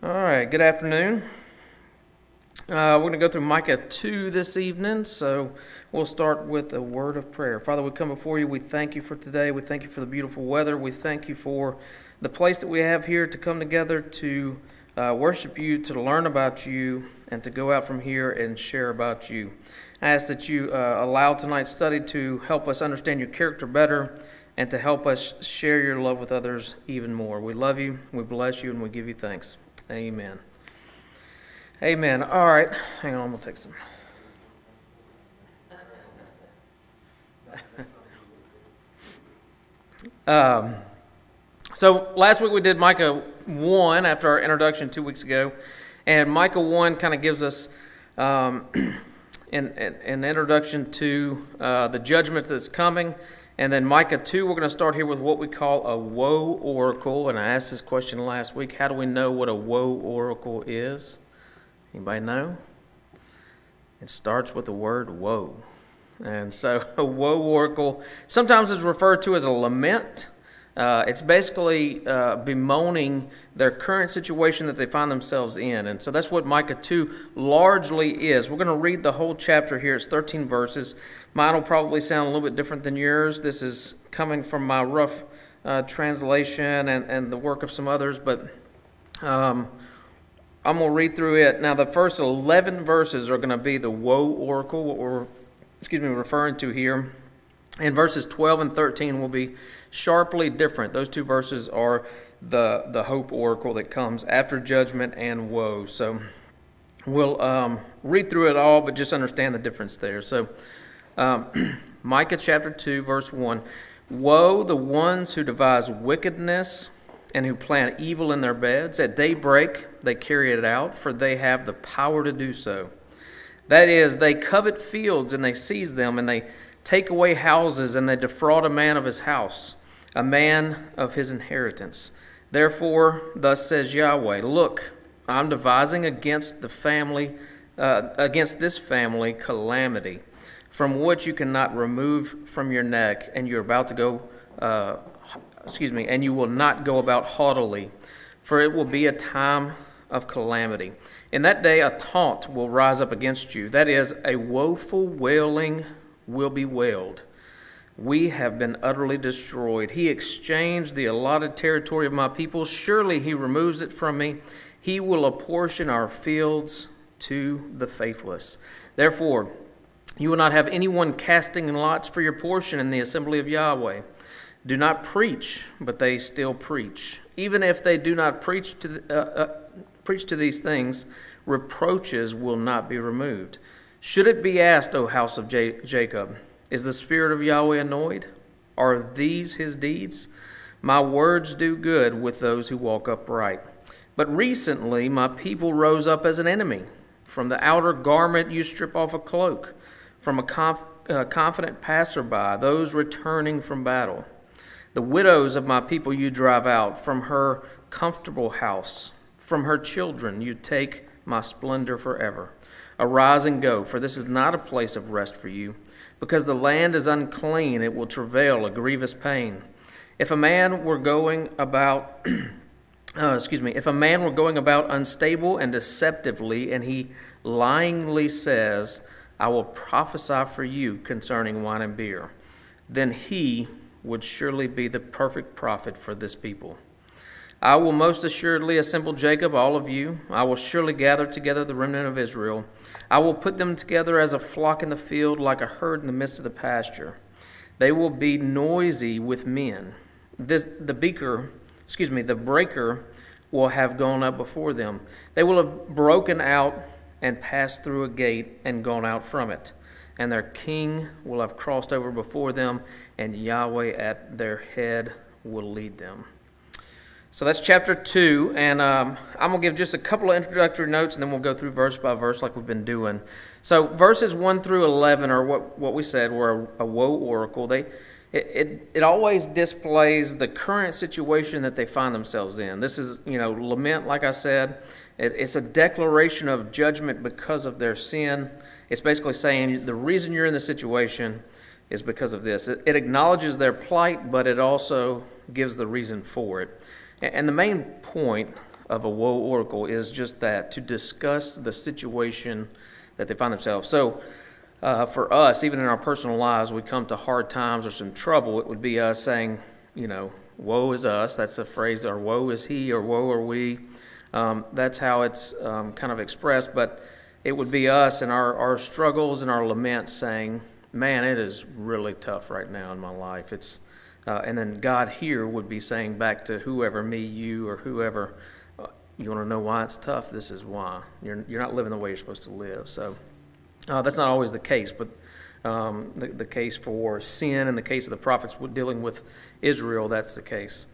All right, good afternoon. We're going to go through Micah 2 this evening, so we'll start with a word of prayer. Father, we come before you. We thank you for today. We thank you for the beautiful weather. We thank you for the place that we have here to come together to worship you, to learn about you, and to go out from here and share about you. I ask that you allow tonight's study to help us understand your character better and to help us share your love with others even more. We love you, we bless you, and we give you thanks. Amen. Amen. All right. Hang on, I'm going to take some. So last week we did Micah 1 after our introduction 2 weeks ago. And Micah 1 kind of gives us an introduction to the judgment that's coming. And then Micah 2, we're going to start here with what we call a Woe Oracle. And I asked this question last week. How do we know what a Woe Oracle is? Anybody know? It starts with the word woe. And so a Woe Oracle sometimes is referred to as a lament. It's basically bemoaning their current situation that they find themselves in. And so that's what Micah 2 largely is. We're going to read the whole chapter here. It's 13 verses. Mine will probably sound a little bit different than yours. This is coming from my rough translation and the work of some others, but I'm going to read through it. Now, the first 11 verses are going to be the Woe Oracle, what we're referring to here. And verses 12 and 13 will be sharply different. Those two verses are the Hope Oracle that comes after judgment and woe. So we'll read through it all, but just understand the difference there. So Micah chapter 2, verse 1. Woe the ones who devise wickedness and who plan evil in their beds. At daybreak they carry it out, for they have the power to do so. That is, they covet fields and they seize them, and they take away houses and they defraud a man of his house, a man of his inheritance. Therefore, thus says Yahweh, look, I'm devising against this family calamity, from which you cannot remove from your neck, and you're about to go, and you will not go about haughtily, for it will be a time of calamity. In that day, a taunt will rise up against you. That is, a woeful wailing will be wailed. We have been utterly destroyed. He exchanged the allotted territory of my people. Surely he removes it from me. He will apportion our fields to the faithless. Therefore, you will not have anyone casting in lots for your portion in the assembly of Yahweh. Do not preach, but they still preach. Even if they do not preach to these things, reproaches will not be removed. Should it be asked, O house of Jacob, is the Spirit of Yahweh annoyed? Are these his deeds? My words do good with those who walk upright. But recently my people rose up as an enemy. From the outer garment you strip off a cloak. From a confident passerby, those returning from battle. The widows of my people you drive out. From her comfortable house, from her children you take my splendor forever. Arise and go, for this is not a place of rest for you. Because the land is unclean, it will travail a grievous pain. If a man were going about, unstable and deceptively, and he lyingly says, I will prophesy for you concerning wine and beer, then he would surely be the perfect prophet for this people. I will most assuredly assemble Jacob, all of you. I will surely gather together the remnant of Israel. I will put them together as a flock in the field, like a herd in the midst of the pasture. They will be noisy with men. The breaker will have gone up before them. They will have broken out and passed through a gate and gone out from it. And their king will have crossed over before them, and Yahweh at their head will lead them. So that's chapter 2, and I'm going to give just a couple of introductory notes, and then we'll go through verse by verse like we've been doing. So verses 1 through 11 are what we said were a Woe Oracle. It always displays the current situation that they find themselves in. This is, lament, like I said. It's a declaration of judgment because of their sin. It's basically saying the reason you're in this situation is because of this. It acknowledges their plight, but it also gives the reason for it. And the main point of a Woe Oracle is just that, to discuss the situation that they find themselves. So for us, even in our personal lives, we come to hard times or some trouble, it would be us saying, woe is us. That's a phrase, or woe is he, or woe are we. That's how it's kind of expressed, but it would be us and our struggles and our laments saying, man, it is really tough right now in my life. And then God here would be saying back to whoever, me, you, or whoever, you want to know why it's tough? This is why. You're not living the way you're supposed to live. So that's not always the case, but the case for sin and the case of the prophets dealing with Israel, that's the case.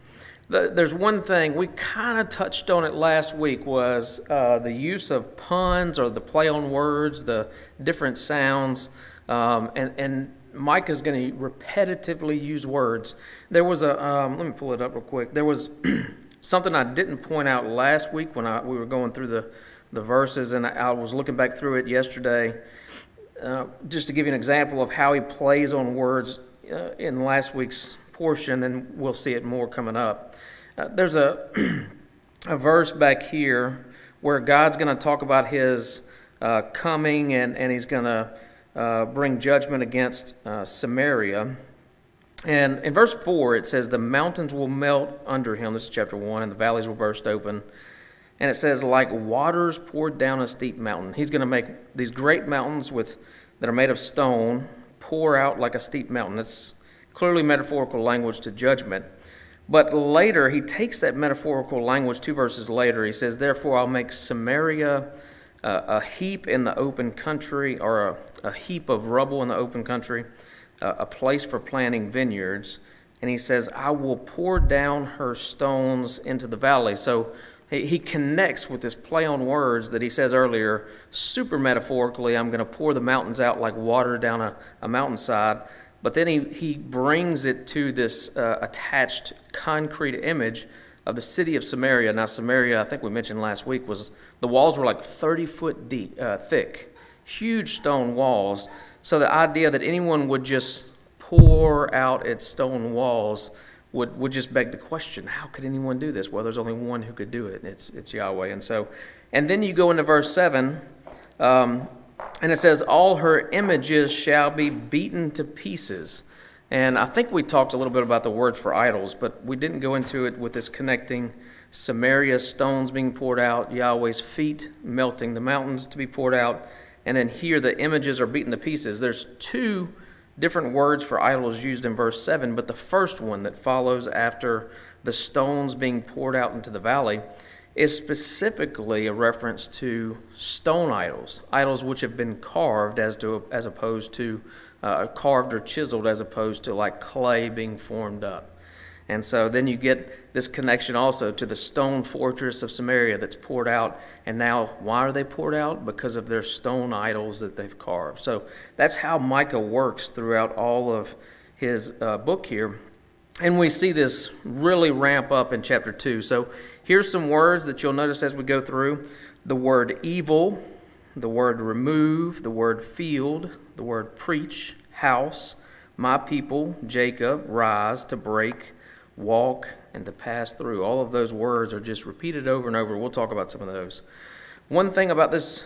There's one thing, we kind of touched on it last week, was the use of puns or the play on words, the different sounds, and Micah is going to repetitively use words. There was let me pull it up real quick. There was something I didn't point out last week when we were going through the verses, and I was looking back through it yesterday, just to give you an example of how he plays on words in last week's portion, then we'll see it more coming up. There's a verse back here where God's going to talk about his coming, and he's going to bring judgment against Samaria. And in verse 4, it says, the mountains will melt under him. This is chapter 1, and the valleys will burst open. And it says, like waters poured down a steep mountain. He's going to make these great mountains that are made of stone pour out like a steep mountain. That's clearly metaphorical language to judgment. But later, he takes that metaphorical language 2 verses later. He says, therefore, I'll make Samaria a heap in the open country, or a heap of rubble in the open country, a place for planting vineyards. And he says, I will pour down her stones into the valley. So he connects with this play on words that he says earlier, super metaphorically, I'm going to pour the mountains out like water down a mountainside. But then he brings it to this attached concrete image of the city of Samaria. Now, Samaria, I think we mentioned last week, the walls were like 30 foot deep, thick, huge stone walls. So the idea that anyone would just pour out its stone walls would just beg the question, how could anyone do this? Well, there's only one who could do it, and it's Yahweh. And then you go into verse 7, and it says, all her images shall be beaten to pieces. And I think we talked a little bit about the words for idols, but we didn't go into it with this connecting Samaria, stones being poured out, Yahweh's feet melting the mountains to be poured out, and then here the images are beaten to pieces. There's 2 different words for idols used in verse 7, but the first one that follows after the stones being poured out into the valley is specifically a reference to stone idols, idols which have been carved as opposed to carved or chiseled, as opposed to like clay being formed up. And so then you get this connection also to the stone fortress of Samaria that's poured out. And now, why are they poured out? Because of their stone idols that they've carved. So that's how Micah works throughout all of his book here. And we see this really ramp up in chapter 2. So here's some words that you'll notice as we go through. The word evil, the word remove, the word field, the word preach, house, my people, Jacob, rise, to break, walk, and to pass through. All of those words are just repeated over and over. We'll talk about some of those. One thing about this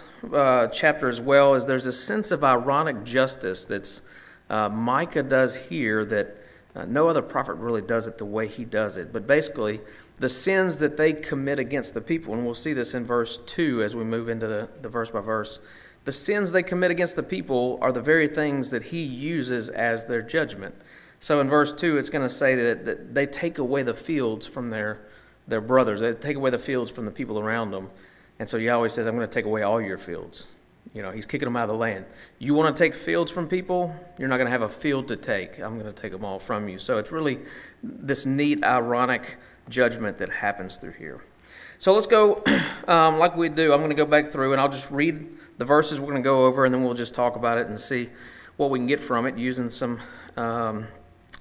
chapter as well is there's a sense of ironic justice that's Micah does here that no other prophet really does it the way he does it. But basically, the sins that they commit against the people, and we'll see this in verse 2 as we move into the verse by verse, the sins they commit against the people are the very things that he uses as their judgment. So in verse 2, it's going to say that they take away the fields from their brothers. They take away the fields from the people around them. And so Yahweh says, I'm going to take away all your fields. He's kicking them out of the land. You want to take fields from people? You're not going to have a field to take. I'm going to take them all from you. So it's really this neat, ironic judgment that happens through here. So let's go like we do. I'm going to go back through, and I'll just read the verses we're going to go over, and then we'll just talk about it and see what we can get from it using some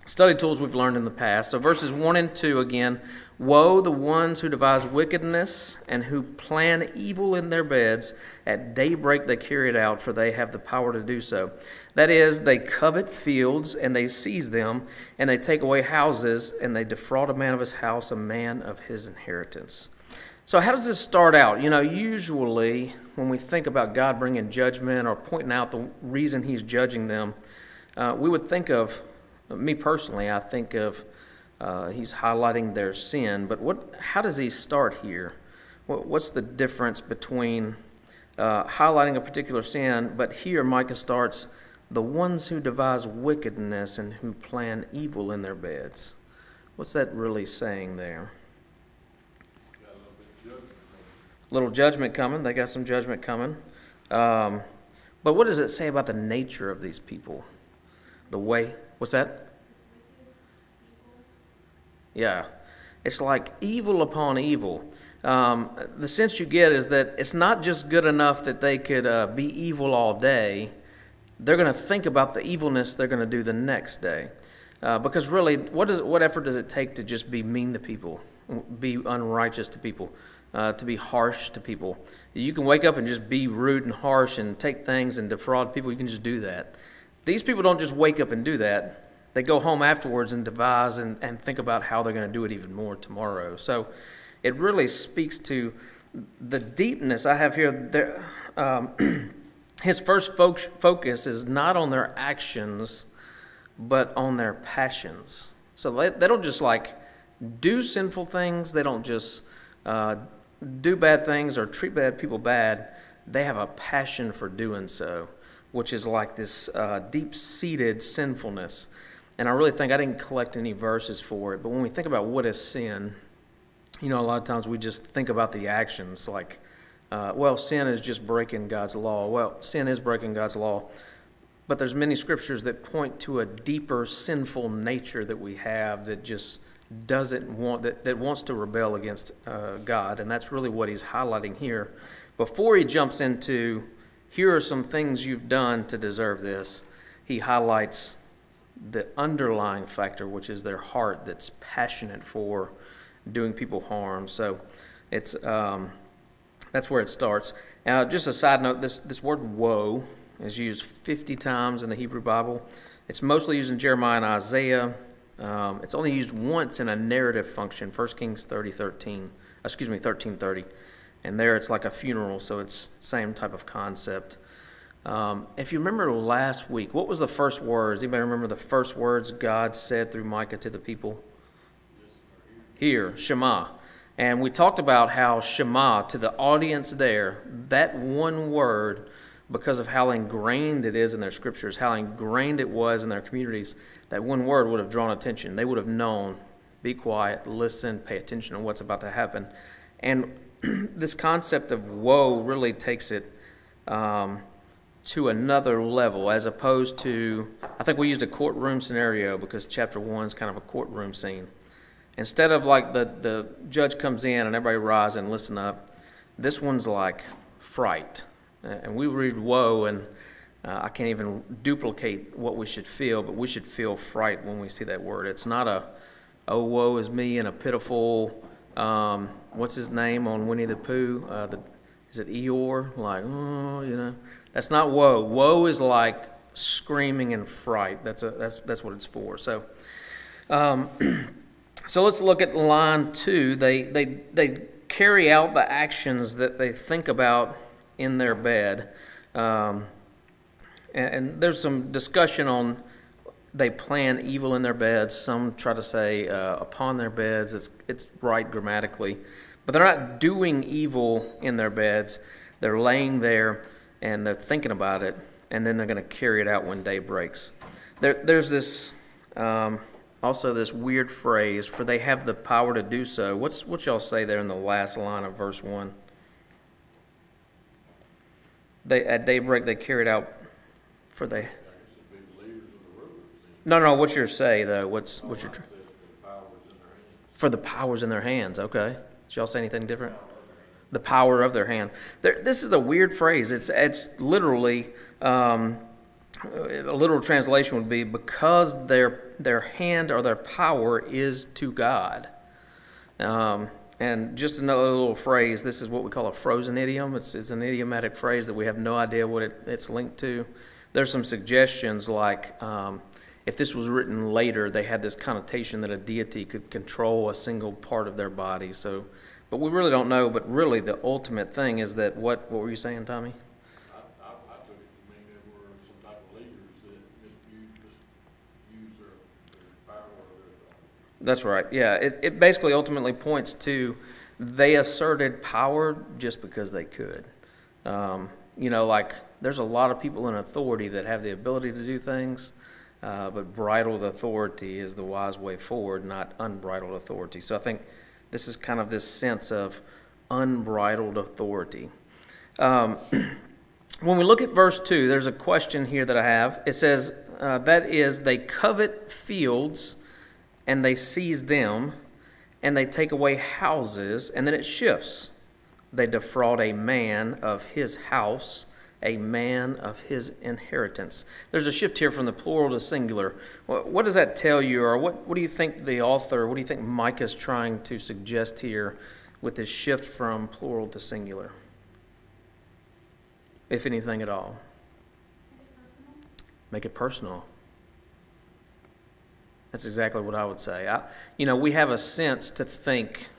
study tools we've learned in the past. So verses 1 and 2 again. Woe the ones who devise wickedness and who plan evil in their beds. At daybreak they carry it out, for they have the power to do so. That is, they covet fields and they seize them, and they take away houses, and they defraud a man of his house, a man of his inheritance. So how does this start out? Usually when we think about God bringing judgment or pointing out the reason he's judging them, we would think of, me personally, I think of he's highlighting their sin. But how does he start here? What's the difference between highlighting a particular sin, but here Micah starts, the ones who devise wickedness and who plan evil in their beds. What's that really saying there? Little judgment coming. They got some judgment coming. But what does it say about the nature of these people? The way? What's that? Yeah. It's like evil upon evil. The sense you get is that it's not just good enough that they could be evil all day. They're going to think about the evilness they're going to do the next day. Because really, what effort does it take to just be mean to people, be unrighteous to people, to be harsh to people? You can wake up and just be rude and harsh and take things and defraud people. You can just do that. These people don't just wake up and do that. They go home afterwards and devise and think about how they're going to do it even more tomorrow. So it really speaks to the deepness I have here. His first focus is not on their actions, but on their passions. So they don't just do sinful things. They don't just do bad things or treat bad people bad. They have a passion for doing so, which is like this deep-seated sinfulness. And I really think I didn't collect any verses for it, but when we think about what is sin, a lot of times we just think about the actions sin is just breaking God's law. Well, sin is breaking God's law, but there's many scriptures that point to a deeper sinful nature that we have that just doesn't want, that wants to rebel against God, and that's really what he's highlighting here. Before he jumps into, here are some things you've done to deserve this, he highlights the underlying factor, which is their heart that's passionate for doing people harm. So it's that's where it starts. Now, just a side note, this word woe is used 50 times in the Hebrew Bible. It's mostly used in Jeremiah and Isaiah. It's only used once in a narrative function, 1 Kings 13:30. And there it's like a funeral, so it's same type of concept. If you remember last week, what was the first words? Anybody remember the first words God said through Micah to the people? Here, Shema. And we talked about how Shema, to the audience there, that one word, because of how ingrained it is in their scriptures, how ingrained it was in their communities, that one word would have drawn attention. They would have known, be quiet, listen, pay attention to what's about to happen. And this concept of woe really takes it to another level, as opposed to, I think we used a courtroom scenario because chapter 1 is kind of a courtroom scene. Instead of like the judge comes in and everybody rise and listen up, this one's like fright. And we read woe, and I can't even duplicate what we should feel, but we should feel fright when we see that word. It's not oh, woe is me, and a pitiful, what's his name on Winnie the Pooh? Is it Eeyore? Like, oh, That's not woe. Woe is like screaming and fright. That's what it's for. So, so let's look at line 2. They carry out the actions that they think about in their bed, and there's some discussion on they plan evil in their beds. Some try to say upon their beds. It's right grammatically, but they're not doing evil in their beds. They're laying there and they're thinking about it, and then they're going to carry it out when day breaks. There's this also this weird phrase, for they have the power to do so. What y'all say there in the last line of verse 1? At daybreak they carried out, for they. No. What's your say though? What's your? For the powers in their hands. Okay. Did y'all say anything different? The power of their hand. This is a weird phrase. It's literally a literal translation would be because their hand or their power is to God. And just another little phrase. This is what we call a frozen idiom. It's an idiomatic phrase that we have no idea what it's linked to. There's some suggestions like if this was written later, they had this connotation that a deity could control a single part of their body. So But we really don't know. But really, the ultimate thing is that what were you saying, Tommy? I took it to mean there were some type of leaders that misuse their power or their authority. That's right. Yeah, it basically ultimately points to they asserted power just because they could. Like there's a lot of people in authority that have the ability to do things, but bridled authority is the wise way forward, not unbridled authority. So I think this is kind of this sense of unbridled authority. When we look at verse 2, there's a question here that I have. It says, that is, they covet fields and they seize them and they take away houses, and then it shifts. They defraud a man of his house, a man of his inheritance. There's a shift here from the plural to singular. What does that tell you, or what do you think the author, what do you think Micah is trying to suggest here with this shift from plural to singular? If anything at all. Make it personal. That's exactly what I would say. We have a sense to think,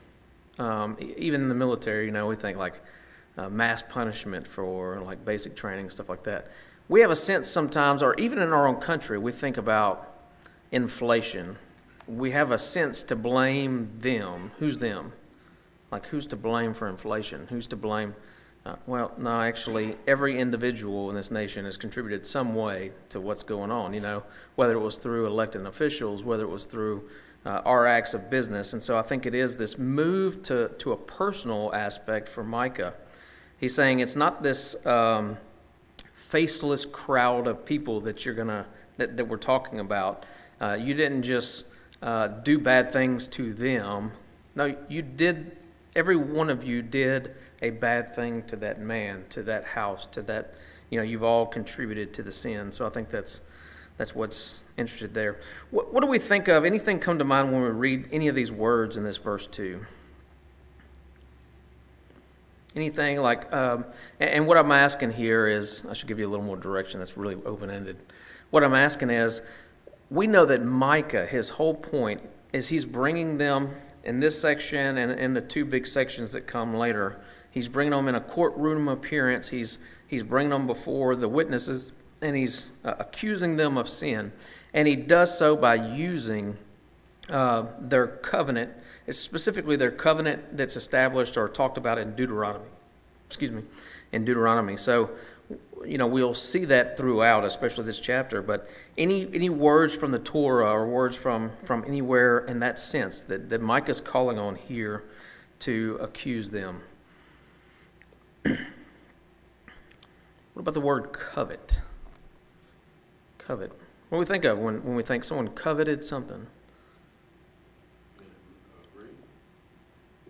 even in the military, we think like mass punishment for like basic training, stuff like that. We have a sense sometimes, or even in our own country, we think about inflation. We have a sense to blame them. Who's them? Like who's to blame for inflation? Who's to blame? No, actually, every individual in this nation has contributed some way to what's going on, whether it was through elected officials, whether it was through our acts of business. And so I think it is this move to a personal aspect for Micah. He's saying it's not this faceless crowd of people that that we're talking about. You didn't just do bad things to them. No, you did. Every one of you did a bad thing to that man, to that house, to that, you've all contributed to the sin. So I think that's what's interested there. What do we think of? Anything come to mind when we read any of these words in this verse 2? Anything like, and what I'm asking here is, I should give you a little more direction that's really open-ended. What I'm asking is, we know that Micah, his whole point is he's bringing them in this section and in the two big sections that come later. He's bringing them in a courtroom appearance. He's bringing them before the witnesses, and he's accusing them of sin. And he does so by using their covenant. It's specifically their covenant that's established or talked about in Deuteronomy. In Deuteronomy. So, we'll see that throughout, especially this chapter. But any words from the Torah or words from anywhere in that sense that Micah's calling on here to accuse them. What about the word covet? Covet. What do we think of when we think someone coveted something?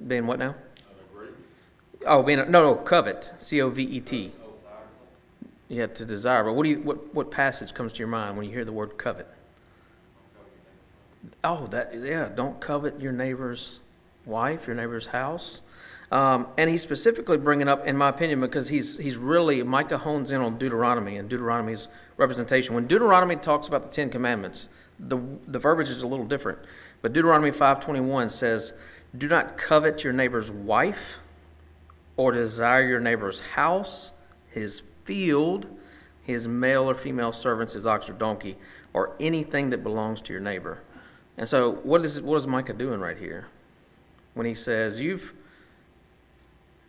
Being what now? Covet. C-O-V-E-T. Yeah, to desire. But what passage comes to your mind when you hear the word covet? Don't covet your neighbor's wife, your neighbor's house. And he's specifically bringing up, in my opinion, because he's really, Micah hones in on Deuteronomy and Deuteronomy's representation. When Deuteronomy talks about the Ten Commandments, the verbiage is a little different. But Deuteronomy 5:21 says, do not covet your neighbor's wife or desire your neighbor's house, his field, his male or female servants, his ox or donkey, or anything that belongs to your neighbor. And so what is Micah doing right here? When he says, the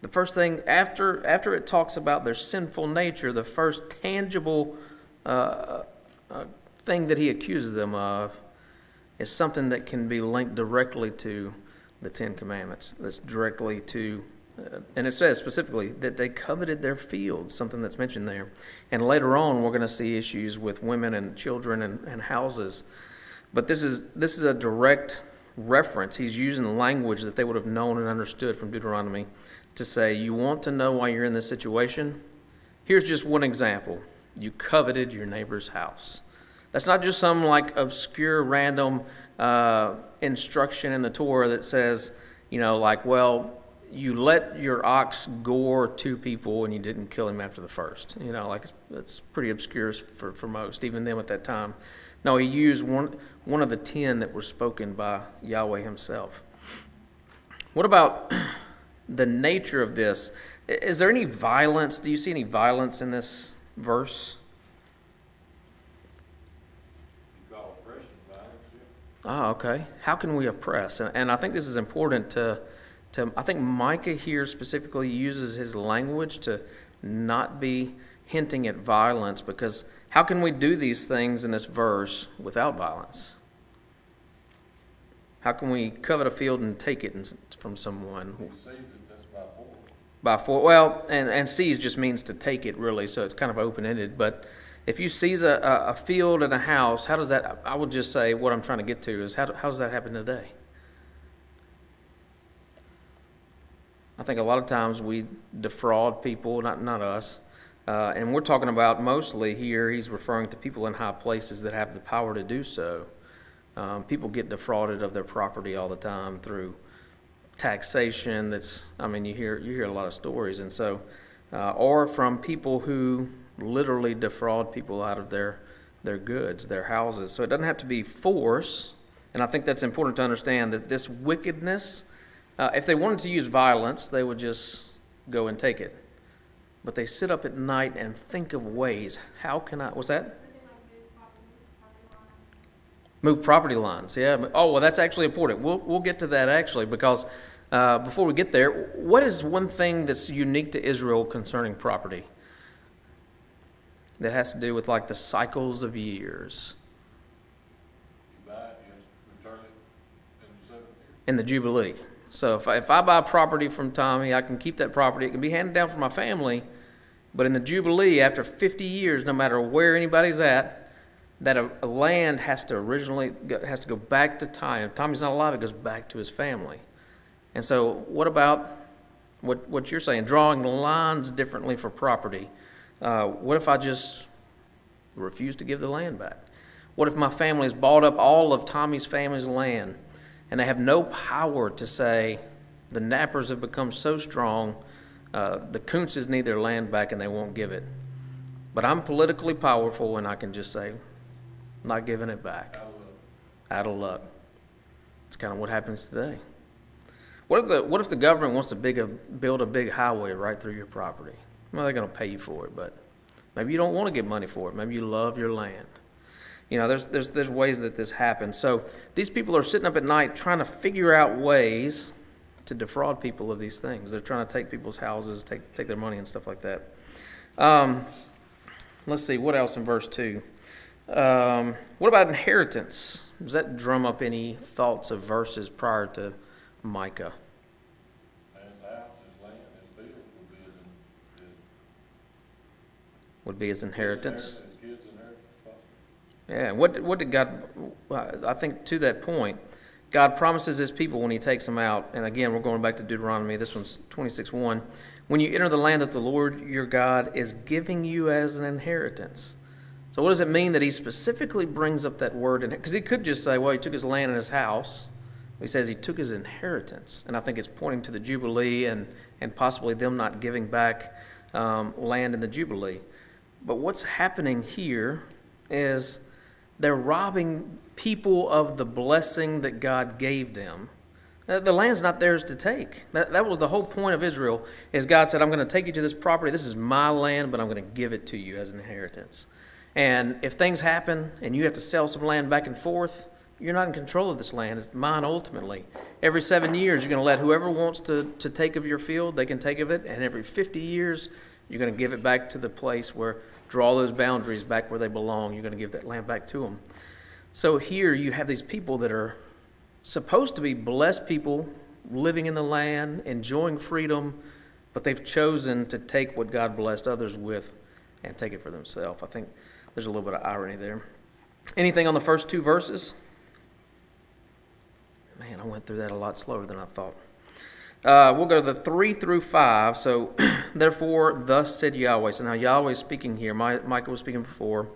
first thing, after it talks about their sinful nature, the first tangible thing that he accuses them of is something that can be linked directly to the Ten Commandments. That's directly to, and it says specifically that they coveted their fields, something that's mentioned there. And later on, we're going to see issues with women and children and houses. But this is a direct reference. He's using language that they would have known and understood from Deuteronomy to say, you want to know why you're in this situation? Here's just one example. You coveted your neighbor's house. That's not just some obscure random instruction in the Torah that says, you let your ox gore two people and you didn't kill him after the first. It's pretty obscure for most, even them at that time. No, he used one of the 10 that were spoken by Yahweh himself. What about the nature of this. Is there any violence? Do you see any violence in this verse? You call oppression violence, yeah? Ah, okay. How can we oppress? And I think this is important to I think Micah here specifically uses his language to not be hinting at violence, because how can we do these things in this verse without violence? How can we covet a field and take it from someone? He sees it, that's by force. By force. Well, and seize just means to take it, really, so it's kind of open-ended. But if you seize a field and a house, how does that, I would just say what I'm trying to get to is how does that happen today? I think a lot of times we defraud people, not us, and we're talking about mostly here, he's referring to people in high places that have the power to do so. People get defrauded of their property all the time through taxation. You hear a lot of stories, and so, or from people who literally defraud people out of their goods, their houses. So it doesn't have to be force, and I think that's important to understand that this wickedness, if they wanted to use violence, they would just go and take it. But they sit up at night and think of ways, how can I, what's that? Move property lines, yeah. Oh, well, that's actually important. We'll get to that actually, because before we get there, what is one thing that's unique to Israel concerning property that has to do with like the cycles of years? You buy it, you have to return it in the 7th year. In the Jubilee. So if I buy property from Tommy, I can keep that property. It can be handed down from my family, but in the Jubilee, after 50 years, no matter where anybody's at, that a land has to go back to Tommy. If Tommy's not alive, it goes back to his family. And so what about what you're saying, drawing lines differently for property? What if I just refuse to give the land back? What if my family's bought up all of Tommy's family's land and they have no power to say, the Nappiers have become so strong, the Kuntzes need their land back and they won't give it. But I'm politically powerful and I can just say, not giving it back. Out of luck. It's kind of what happens today. What if the government wants to build a big highway right through your property? Well, they're going to pay you for it, but maybe you don't want to get money for it. Maybe you love your land. There's ways that this happens. So these people are sitting up at night trying to figure out ways to defraud people of these things. They're trying to take people's houses, take their money and stuff like that. Let's see, what else in verse 2? What about inheritance? Does that drum up any thoughts of verses prior to Micah? And his house, his land, his fields Would be his inheritance. his kids' inheritance, possibly. Yeah, what did God, I think to that point, God promises his people when he takes them out, and again, we're going back to Deuteronomy, this one's 26:1, when you enter the land that the Lord your God is giving you as an inheritance. So what does it mean that he specifically brings up that word? Because he could just say, well, he took his land and his house. He says he took his inheritance, and I think it's pointing to the Jubilee and possibly them not giving back land in the Jubilee. But what's happening here is they're robbing people of the blessing that God gave them. The land's not theirs to take. That was the whole point of Israel, is God said, I'm going to take you to this property. This is my land, but I'm going to give it to you as an inheritance. And if things happen and you have to sell some land back and forth, you're not in control of this land. It's mine ultimately. Every 7 years, you're going to let whoever wants to take of your field, they can take of it. And every 50 years, you're going to give it back to the place where, draw those boundaries back where they belong. You're going to give that land back to them. So here you have these people that are supposed to be blessed people, living in the land, enjoying freedom, but they've chosen to take what God blessed others with and take it for themselves. I think there's a little bit of irony there. Anything on the first 2 verses? Man, I went through that a lot slower than I thought. We'll go to the 3 through 5. So, therefore, thus said Yahweh. So now Yahweh is speaking here. Micah was speaking before.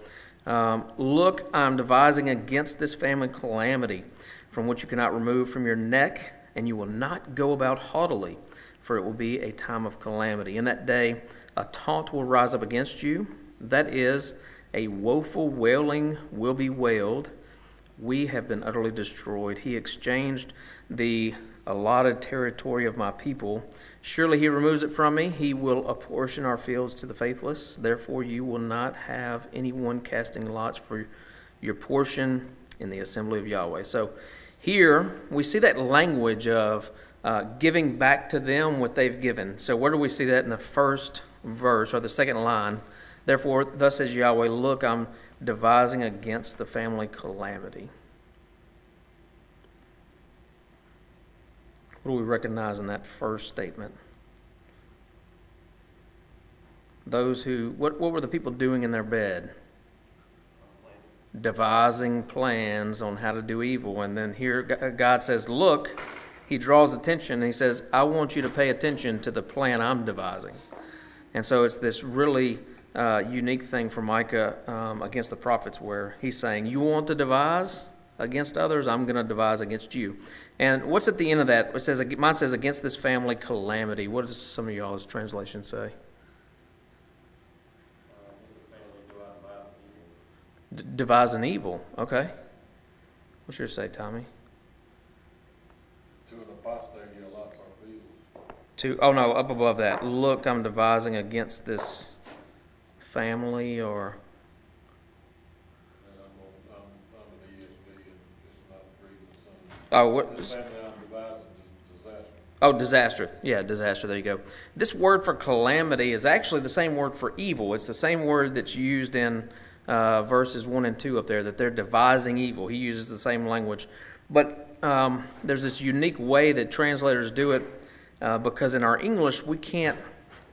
Look, I'm devising against this family calamity, from which you cannot remove from your neck, and you will not go about haughtily, for it will be a time of calamity. In that day, a taunt will rise up against you. That is, a woeful wailing will be wailed. We have been utterly destroyed. He exchanged the allotted territory of my people. Surely he removes it from me. He will apportion our fields to the faithless. Therefore you will not have anyone casting lots for your portion in the assembly of Yahweh. So here we see that language of giving back to them what they've given. So where do we see that in the first verse or the second line? Therefore, thus says Yahweh, look, I'm devising against the family calamity. What do we recognize in that first statement? Those who, what were the people doing in their bed? Devising plans on how to do evil. And then here God says, look, he draws attention and he says, I want you to pay attention to the plan I'm devising. And so it's this really unique thing for Micah against the prophets where he's saying, you want to devise against others, I'm going to devise against you. And what's at the end of that? It says, mine says, against this family calamity. What does some of y'all's translations say? Devise an evil. Okay. What's yours say, Tommy? To an apostate, he allots our fields. Oh no, up above that. Look, I'm devising against this family, or And I'm an ESV, and it's not reading the same. oh, what? This family I'm devising is disaster. Oh, disaster. Yeah, disaster. There you go. This word for calamity is actually the same word for evil. It's the same word that's used in verses 1 and 2 up there, that they're devising evil. He uses the same language. But there's this unique way that translators do it because in our English, we can't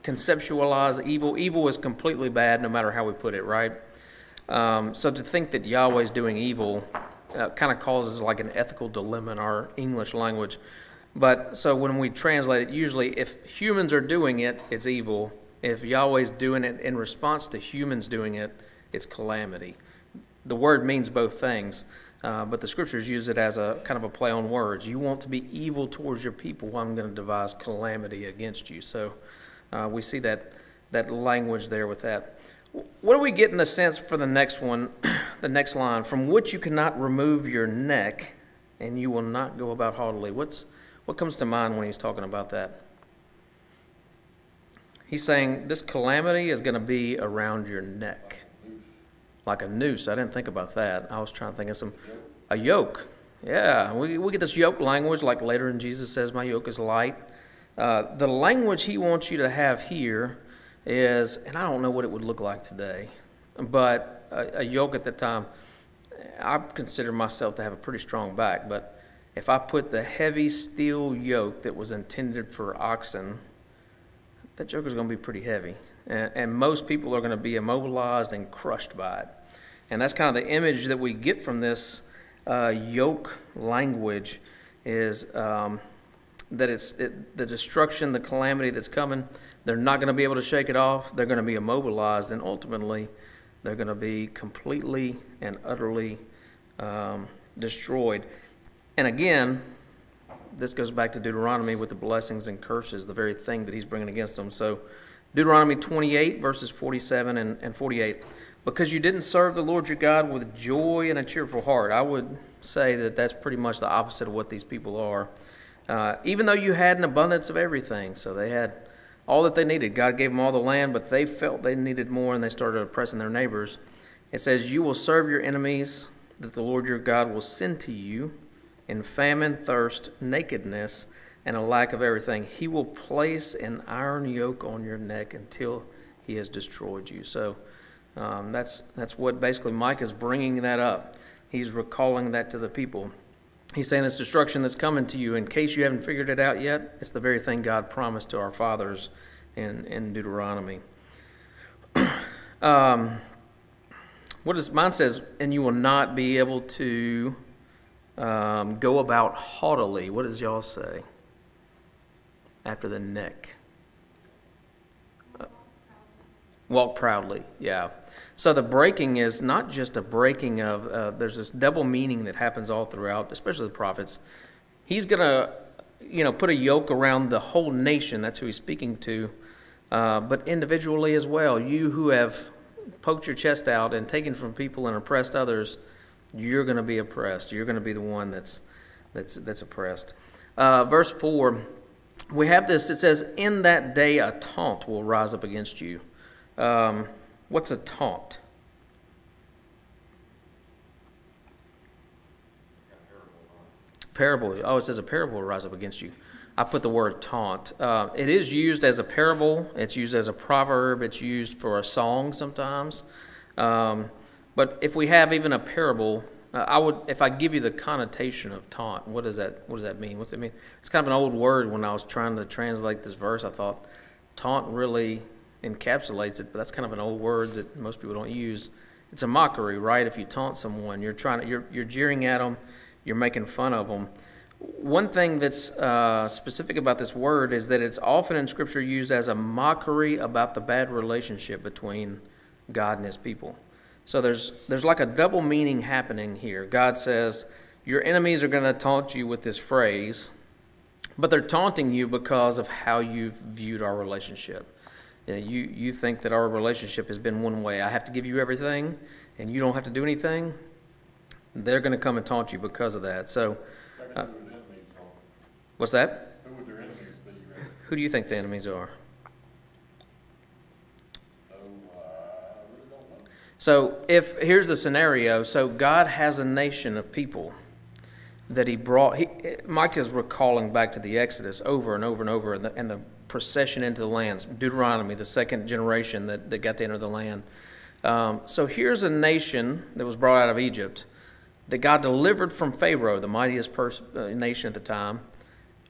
conceptualize evil. Evil is completely bad no matter how we put it, right? So to think that Yahweh's doing evil kind of causes like an ethical dilemma in our English language. But so when we translate it, usually if humans are doing it, it's evil. If Yahweh's doing it in response to humans doing it, it's calamity. The word means both things, but the scriptures use it as a kind of a play on words. You want to be evil towards your people, I'm going to devise calamity against you. So we see that language there with that. What do we get in the sense for the next one, the next line? From which you cannot remove your neck, and you will not go about haughtily. What comes to mind when he's talking about that? He's saying this calamity is going to be around your neck. Like a noose. I didn't think about that. I was trying to think of a yoke. Yeah, we get this yoke language, like later in Jesus says, my yoke is light. The language he wants you to have here is, and I don't know what it would look like today, but a yoke at the time, I consider myself to have a pretty strong back, but if I put the heavy steel yoke that was intended for oxen, that yoke is going to be pretty heavy. And most people are going to be immobilized and crushed by it. And that's kind of the image that we get from this yoke language is that the destruction, the calamity that's coming, they're not going to be able to shake it off. They're going to be immobilized, and ultimately they're going to be completely and utterly destroyed. And again, this goes back to Deuteronomy with the blessings and curses, the very thing that he's bringing against them. So Deuteronomy 28, verses 47 and 48. Because you didn't serve the Lord your God with joy and a cheerful heart. I would say that that's pretty much the opposite of what these people are. Even though you had an abundance of everything. So they had all that they needed. God gave them all the land, but they felt they needed more, and they started oppressing their neighbors. It says, you will serve your enemies, that the Lord your God will send to you in famine, thirst, nakedness, and a lack of everything. He will place an iron yoke on your neck until he has destroyed you. So that's what basically Micah is bringing that up. He's recalling that to the people. He's saying this destruction that's coming to you, in case you haven't figured it out yet, it's the very thing God promised to our fathers in Deuteronomy. What does mine says, and you will not be able to go about haughtily. What does y'all say? After the neck. Walk proudly, yeah. So the breaking is not just a breaking of, there's this double meaning that happens all throughout, especially the prophets. He's going to, put a yoke around the whole nation. That's who he's speaking to. But individually as well, you who have poked your chest out and taken from people and oppressed others, you're going to be oppressed. You're going to be the one that's oppressed. Verse 4, we have this, it says, in that day a taunt will rise up against you. What's a taunt? Parable. Oh, it says a parable will rise up against you. I put the word taunt. It is used as a parable. It's used as a proverb. It's used for a song sometimes. But if we have even a parable, if I give you the connotation of taunt, what does that mean? What's it mean? It's kind of an old word. When I was trying to translate this verse, I thought taunt really encapsulates it, but that's kind of an old word that most people don't use. It's a mockery, right? If you taunt someone, you're jeering at them, you're making fun of them. One thing that's specific about this word is that it's often in Scripture used as a mockery about the bad relationship between God and His people. So there's like a double meaning happening here. God says, your enemies are going to taunt you with this phrase, but they're taunting you because of how you've viewed our relationship. You think that our relationship has been one way. I have to give you everything, and you don't have to do anything. They're going to come and taunt you because of that. So, what's that? Who would their enemies be? Who do you think the enemies are? So here's the scenario. So God has a nation of people that He brought. Micah is recalling back to the Exodus over and over and over, and the procession into the lands. Deuteronomy, the second generation that got to enter the land. So here's a nation that was brought out of Egypt that God delivered from Pharaoh, the mightiest nation at the time.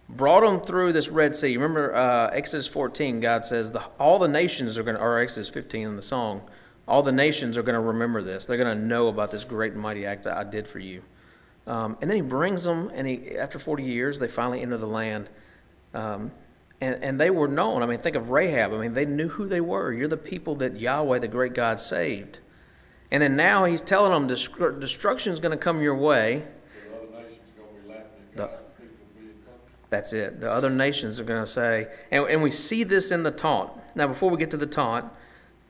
Brought them through this Red Sea. Remember Exodus 14, God says, all the nations are going to, or Exodus 15 in the song, all the nations are going to remember this. They're going to know about this great and mighty act that I did for you. And then He brings them, and after 40 years, they finally enter the land. And they were known. I mean, think of Rahab. I mean, they knew who they were. You're the people that Yahweh, the great God, saved. And then now He's telling them destruction is going to come your way. So the other nations are going to be laughing at God's people being comforted. That's it. The other nations are going to say, and we see this in the taunt. Now, before we get to the taunt,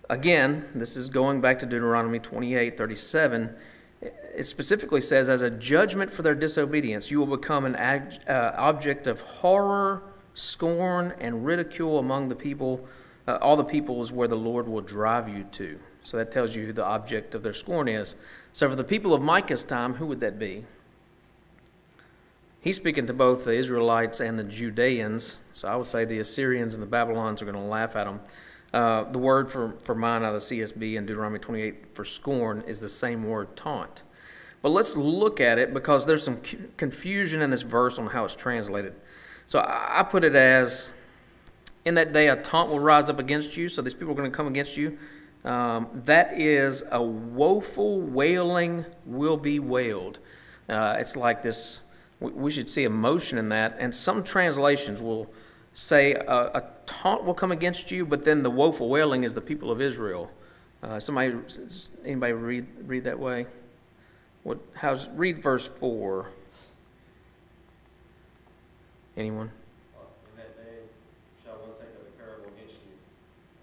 again, this is going back to Deuteronomy 28:37. It specifically says, as a judgment for their disobedience, you will become an object of horror, scorn, and ridicule among the people. All the peoples where the Lord will drive you to. So that tells you who the object of their scorn is. So for the people of Micah's time, who would that be? He's speaking to both the Israelites and the Judeans. So I would say the Assyrians and the Babylons are going to laugh at him. The word for mine out of the CSB in Deuteronomy 28 for scorn is the same word, taunt. But let's look at it because there's some confusion in this verse on how it's translated. So I put it as, in that day a taunt will rise up against you. So these people are going to come against you. That is a woeful wailing will be wailed. It's like this, we should see emotion in that. And some translations will say a taunt will come against you, but then the woeful wailing is the people of Israel. Anybody read that way? Read verse 4. Anyone? In that day shall one take up a parable against you,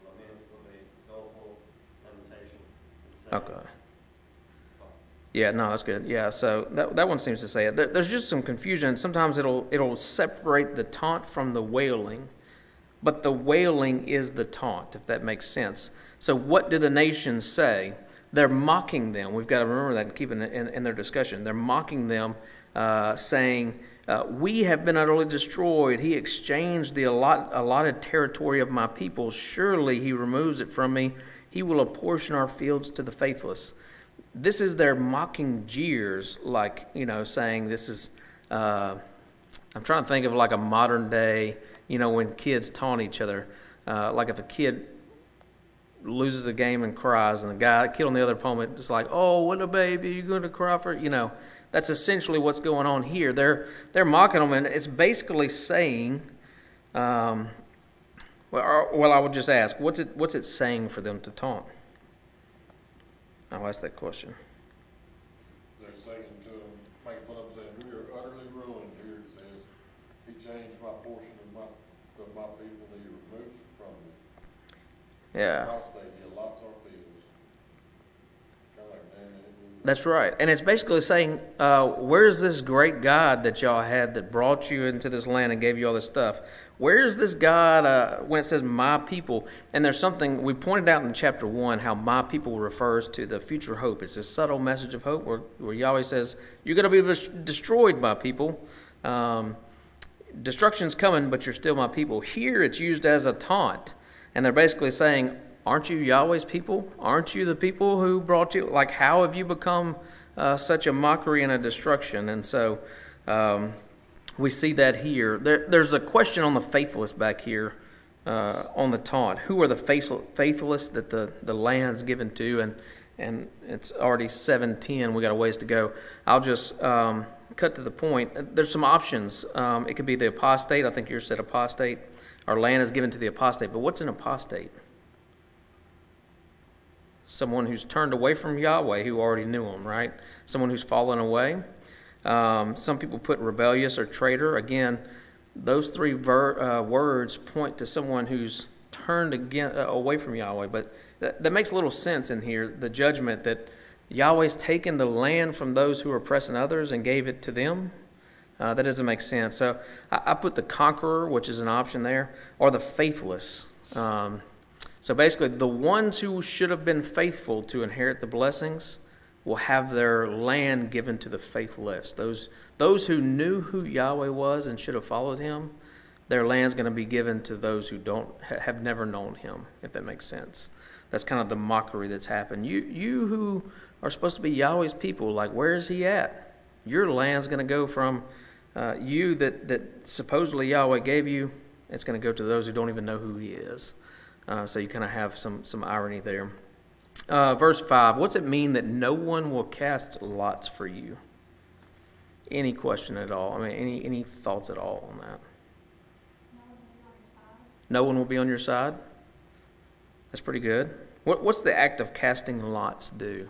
lament with a doleful lamentation, and say, Okay. Yeah, no, that's good. Yeah, so that one seems to say it. There's just some confusion. Sometimes it'll separate the taunt from the wailing, but the wailing is the taunt, if that makes sense. So what do the nations say? They're mocking them. We've got to remember that and keep it in their discussion. They're mocking them, saying, we have been utterly destroyed. He exchanged the allotted territory of my people. Surely He removes it from me. He will apportion our fields to the faithless. This is their mocking jeers, like, saying this is, I'm trying to think of like a modern day, when kids taunt each other. Like if a kid loses a game and cries, and the kid on the other opponent is like, oh, what a baby, you're going to cry for, That's essentially what's going on here. They're mocking them, and it's basically saying, well, I would just ask, what's it saying for them to taunt? I'll ask that question. They're saying to them, making fun of them, saying, we are utterly ruined. Here it says, He changed my portion of my people, He removes it from me. Yeah. House lady, He allots our fields. Kind of like, man, That's right. And it's basically saying, where's this great God that y'all had that brought you into this land and gave you all this stuff? Where's this God when it says my people? And there's something, we pointed out in chapter 1 how my people refers to the future hope. It's a subtle message of hope where Yahweh says, you're going to be destroyed, my people. Destruction's coming, but you're still my people. Here it's used as a taunt. And they're basically saying, aren't you Yahweh's people? Aren't you the people who brought you? Like, how have you become such a mockery and a destruction? And so we see that here. There's a question on the faithless back here on the taunt. Who are the faithless that the land's given to? And it's already 7:10. We got a ways to go. I'll just cut to the point. There's some options. It could be the apostate. I think yours said apostate. Our land is given to the apostate. But what's an apostate? Someone who's turned away from Yahweh, who already knew him, right? Someone who's fallen away. Some people put rebellious or traitor. Again, those three words point to someone who's turned away from Yahweh. But that makes a little sense in here, the judgment that Yahweh's taken the land from those who are oppressing others and gave it to them. That doesn't make sense. So I put the conqueror, which is an option there, or the faithless. So basically, the ones who should have been faithful to inherit the blessings will have their land given to the faithless. Those who knew who Yahweh was and should have followed him, their land's going to be given to those who have never known him, if that makes sense. That's kind of the mockery that's happened. You who are supposed to be Yahweh's people, like, where is he at? Your land's going to go from you that supposedly Yahweh gave you, it's going to go to those who don't even know who he is. So you kind of have some irony there. Verse 5, what's it mean that no one will cast lots for you? Any question at all? I mean, any thoughts at all on that? No one will be on your side? That's pretty good. What's the act of casting lots do?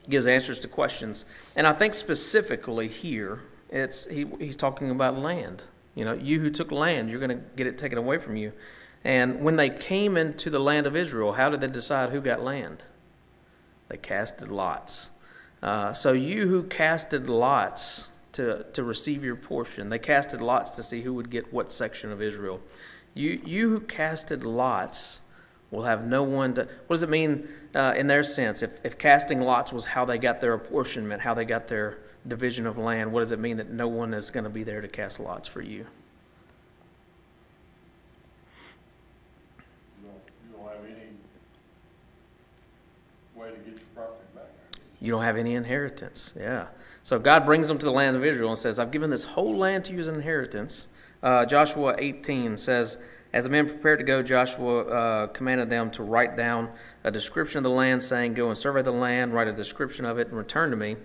Gives answers to questions. And I think specifically here, he's talking about land. You know, you who took land, you're going to get it taken away from you. And when they came into the land of Israel, how did they decide who got land? They casted lots. So you who casted lots to receive your portion, they casted lots to see who would get what section of Israel. You who casted lots will have no one to... What does it mean in their sense? If casting lots was how they got their apportionment, how they got their division of land, what does it mean that no one is going to be there to cast lots for you? You don't have any way to get your property back. You don't have any inheritance, yeah. So God brings them to the land of Israel and says, I've given this whole land to you as an inheritance. Joshua 18 says, as the men prepared to go, Joshua commanded them to write down a description of the land, saying, go and survey the land, write a description of it, and return to me.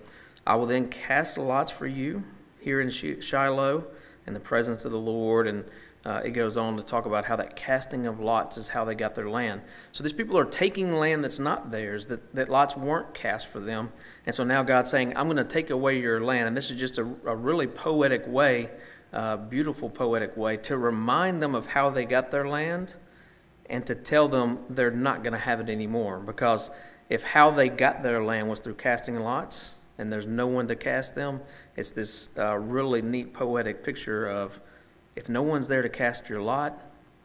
I will then cast lots for you here in Shiloh in the presence of the Lord. And it goes on to talk about how that casting of lots is how they got their land. So these people are taking land that's not theirs, that lots weren't cast for them. And so now God's saying, I'm going to take away your land. And this is just a really poetic way, beautiful poetic way, to remind them of how they got their land and to tell them they're not going to have it anymore. Because if how they got their land was through casting lots, and there's no one to cast them, it's this really neat poetic picture of if no one's there to cast your lot,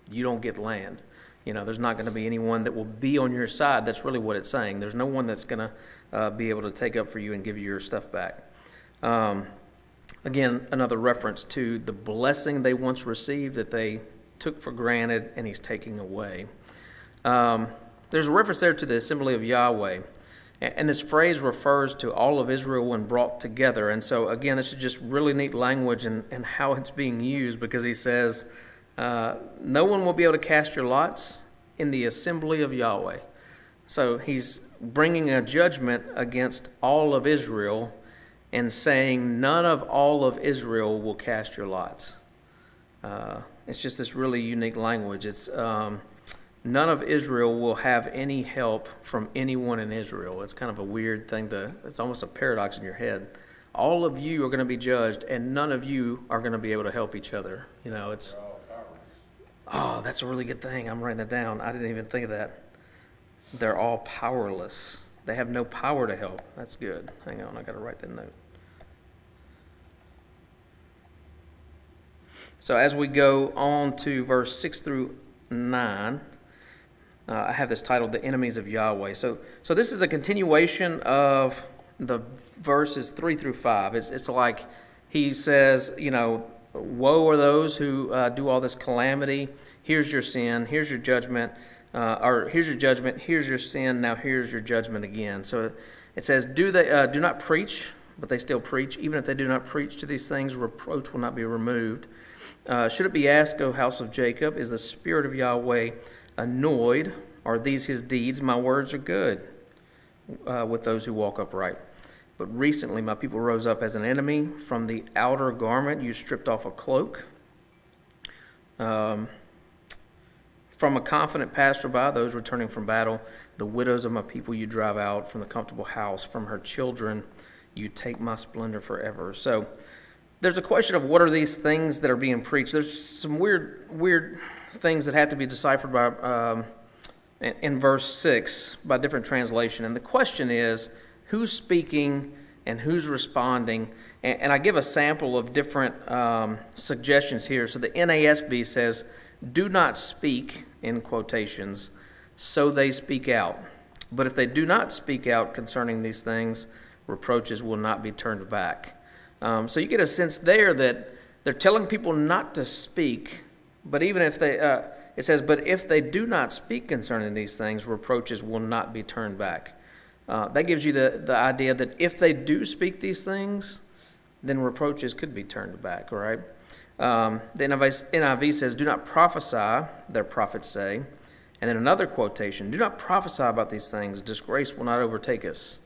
you don't get land. You know, there's not going to be anyone that will be on your side. That's really what it's saying. There's no one that's going to be able to take up for you and give you your stuff back. Again, another reference to the blessing they once received that they took for granted and he's taking away. There's a reference there to the assembly of Yahweh. And this phrase refers to all of Israel when brought together. And so, again, this is just really neat language and how it's being used, because he says, no one will be able to cast your lots in the assembly of Yahweh. So he's bringing a judgment against all of Israel and saying none of all of Israel will cast your lots. It's just this really unique language. It's... none of Israel will have any help from anyone in Israel. It's kind of a weird thing it's almost a paradox in your head. All of you are going to be judged, and none of you are going to be able to help each other. You know, it's... Oh, that's a really good thing. I'm writing that down. I didn't even think of that. They're all powerless. They have no power to help. That's good. Hang on, I got to write that note. So as we go on to verse 6 through 9, I have this titled, The Enemies of Yahweh. So this is a continuation of the verses 3 through 5. It's like he says, woe are those who do all this calamity. Here's your sin. Here's your judgment. Or here's your judgment. Here's your sin. Now here's your judgment again. So it says, do not preach, but they still preach. Even if they do not preach to these things, reproach will not be removed. Should it be asked, O house of Jacob, is the spirit of Yahweh annoyed? Are these his deeds? My words are good with those who walk upright. But recently my people rose up as an enemy. From the outer garment you stripped off a cloak. From a confident passerby, those returning from battle, the widows of my people you drive out. From the comfortable house, from her children, you take my splendor forever. So there's a question of what are these things that are being preached. There's some weird things that have to be deciphered by in verse 6 by different translation. And the question is, who's speaking and who's responding? And I give a sample of different suggestions here. So the NASB says, do not speak, in quotations, so they speak out. But if they do not speak out concerning these things, reproaches will not be turned back. So you get a sense there that they're telling people not to speak, but even if they, it says, but if they do not speak concerning these things, reproaches will not be turned back. That gives you the idea that if they do speak these things, then reproaches could be turned back, all right? The NIV says, do not prophesy, their prophets say. And then another quotation, do not prophesy about these things, disgrace will not overtake us.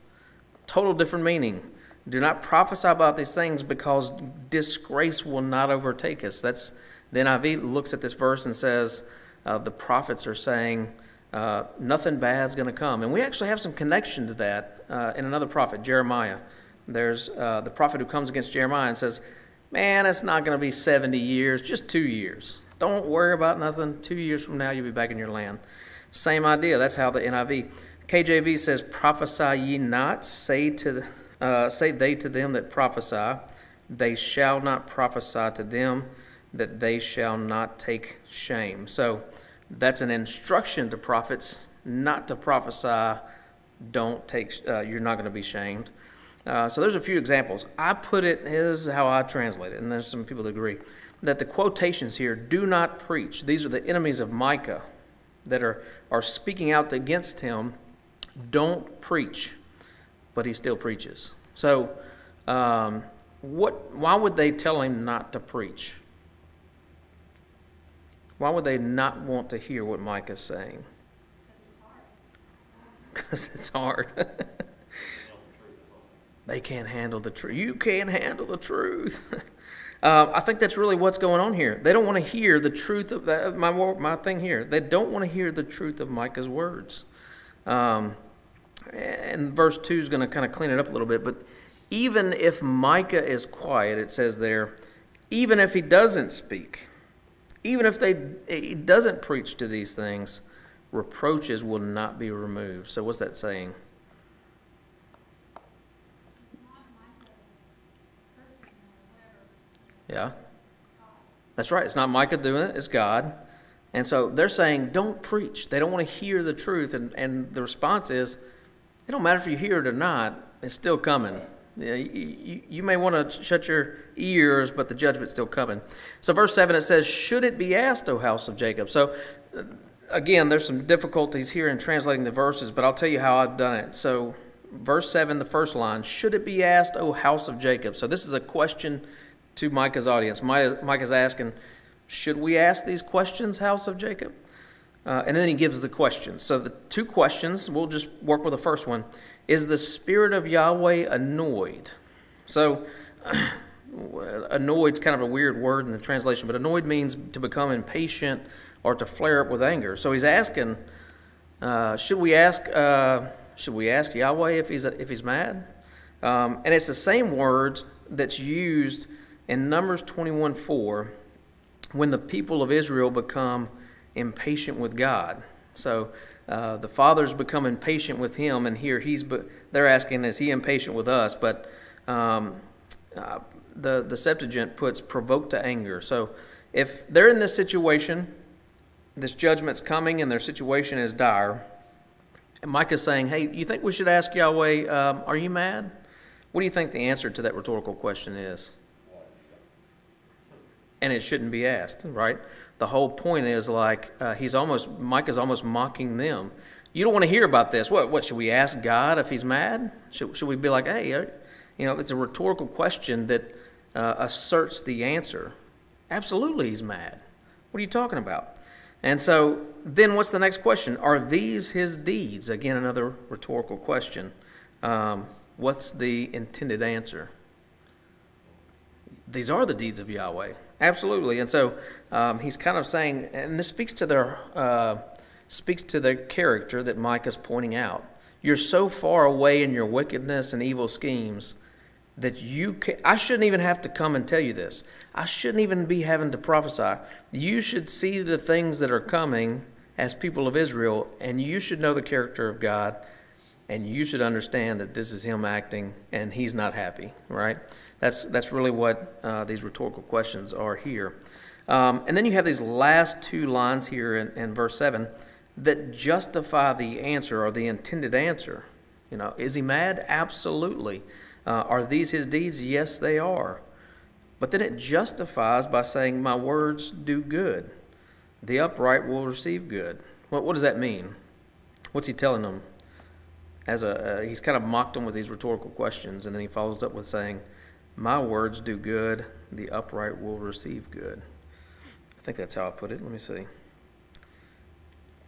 Total different meaning. Do not prophesy about these things because disgrace will not overtake us. That's the NIV looks at this verse and says the prophets are saying nothing bad's going to come. And we actually have some connection to that in another prophet, Jeremiah. There's the prophet who comes against Jeremiah and says, man, it's not going to be 70 years, just 2 years. Don't worry about nothing. 2 years from now, you'll be back in your land. Same idea. That's how the NIV. KJV says, prophesy ye not, say they to them that prophesy, they shall not prophesy to them, that they shall not take shame. So that's an instruction to prophets not to prophesy. Don't take. You're not going to be shamed. So there's a few examples. I put it, this is how I translate it, and there's some people that agree, that the quotations here, do not preach. These are the enemies of Micah that are speaking out against him. Don't preach. But he still preaches. So why would they tell him not to preach? Why would they not want to hear what Micah's saying? Because it's hard. They can't handle the truth. You can't handle the truth. I think that's really what's going on here. They don't want to hear the truth of that. My thing here. They don't want to hear the truth of Micah's words. And verse 2 is going to kind of clean it up a little bit. But even if Micah is quiet, it says there, even if he doesn't speak, even if he doesn't preach to these things, reproaches will not be removed. So what's that saying? Yeah, that's right. It's not Micah doing it. It's God. And so they're saying, don't preach. They don't want to hear the truth. And the response is, it don't matter if you hear it or not. It's still coming. You may want to shut your ears, but the judgment's still coming. So verse 7, it says, should it be asked, O house of Jacob? So again, there's some difficulties here in translating the verses, but I'll tell you how I've done it. So verse 7, the first line, should it be asked, O house of Jacob? So this is a question to Micah's audience. Micah's asking, should we ask these questions, house of Jacob? And then he gives the questions. So the two questions, we'll just work with the first one. Is the spirit of Yahweh annoyed? So annoyed is kind of a weird word in the translation, but annoyed means to become impatient or to flare up with anger. So he's asking, should we ask Yahweh if he's mad? And it's the same word that's used in Numbers 21:4, when the people of Israel become impatient with God. So the Father's become impatient with him, and here they're asking, is he impatient with us? But the Septuagint puts provoked to anger. So if they're in this situation, this judgment's coming and their situation is dire, and Micah's saying, hey, you think we should ask Yahweh, are you mad? What do you think the answer to that rhetorical question is? And it shouldn't be asked, right? The whole point is like Micah's almost mocking them. You don't want to hear about this. What should we ask God if he's mad? Should we be like, hey, it's a rhetorical question that asserts the answer. Absolutely, he's mad. What are you talking about? And so then what's the next question? Are these his deeds? Again, another rhetorical question. What's the intended answer? These are the deeds of Yahweh. Absolutely. And so he's kind of saying, and this speaks to their character that Micah's pointing out. You're so far away in your wickedness and evil schemes that I shouldn't even have to come and tell you this. I shouldn't even be having to prophesy. You should see the things that are coming as people of Israel, and you should know the character of God, and you should understand that this is him acting, and he's not happy, right? That's really what these rhetorical questions are here. And then you have these last two lines here in verse 7 that justify the answer or the intended answer. Is he mad? Absolutely. Are these his deeds? Yes, they are. But then it justifies by saying, my words do good. The upright will receive good. What does that mean? What's he telling them? He's kind of mocked them with these rhetorical questions, and then he follows up with saying, my words do good, the upright will receive good. I think that's how I put it. Let me see.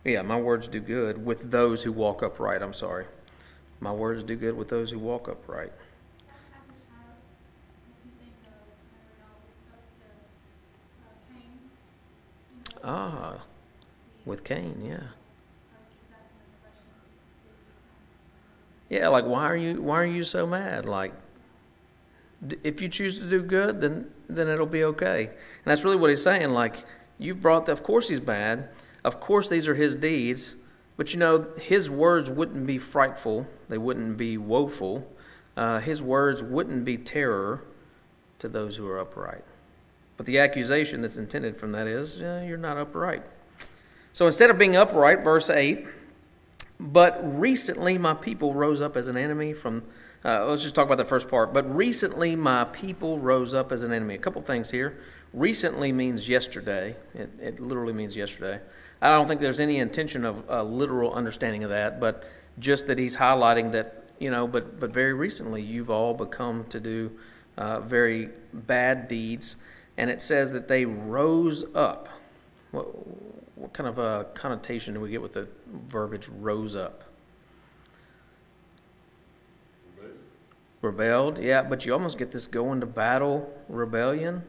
Yeah, my words do good with those who walk upright. I'm sorry. My words do good with those who walk upright. With Cain, yeah. Yeah, like why are you so mad? Like, if you choose to do good, then it'll be okay. And that's really what he's saying. Like, you've brought of course he's bad. Of course these are his deeds. But his words wouldn't be frightful. They wouldn't be woeful. His words wouldn't be terror to those who are upright. But the accusation that's intended from that is, you're not upright. So instead of being upright, verse 8, but recently my people rose up as an enemy from... let's just talk about the first part. But recently my people rose up as an enemy. A couple things here. Recently means yesterday. It literally means yesterday. I don't think there's any intention of a literal understanding of that, but just that he's highlighting that, but very recently you've all become to do very bad deeds. And it says that they rose up. What kind of a connotation do we get with the verbiage rose up? Rebelled, yeah, but you almost get this going to battle rebellion,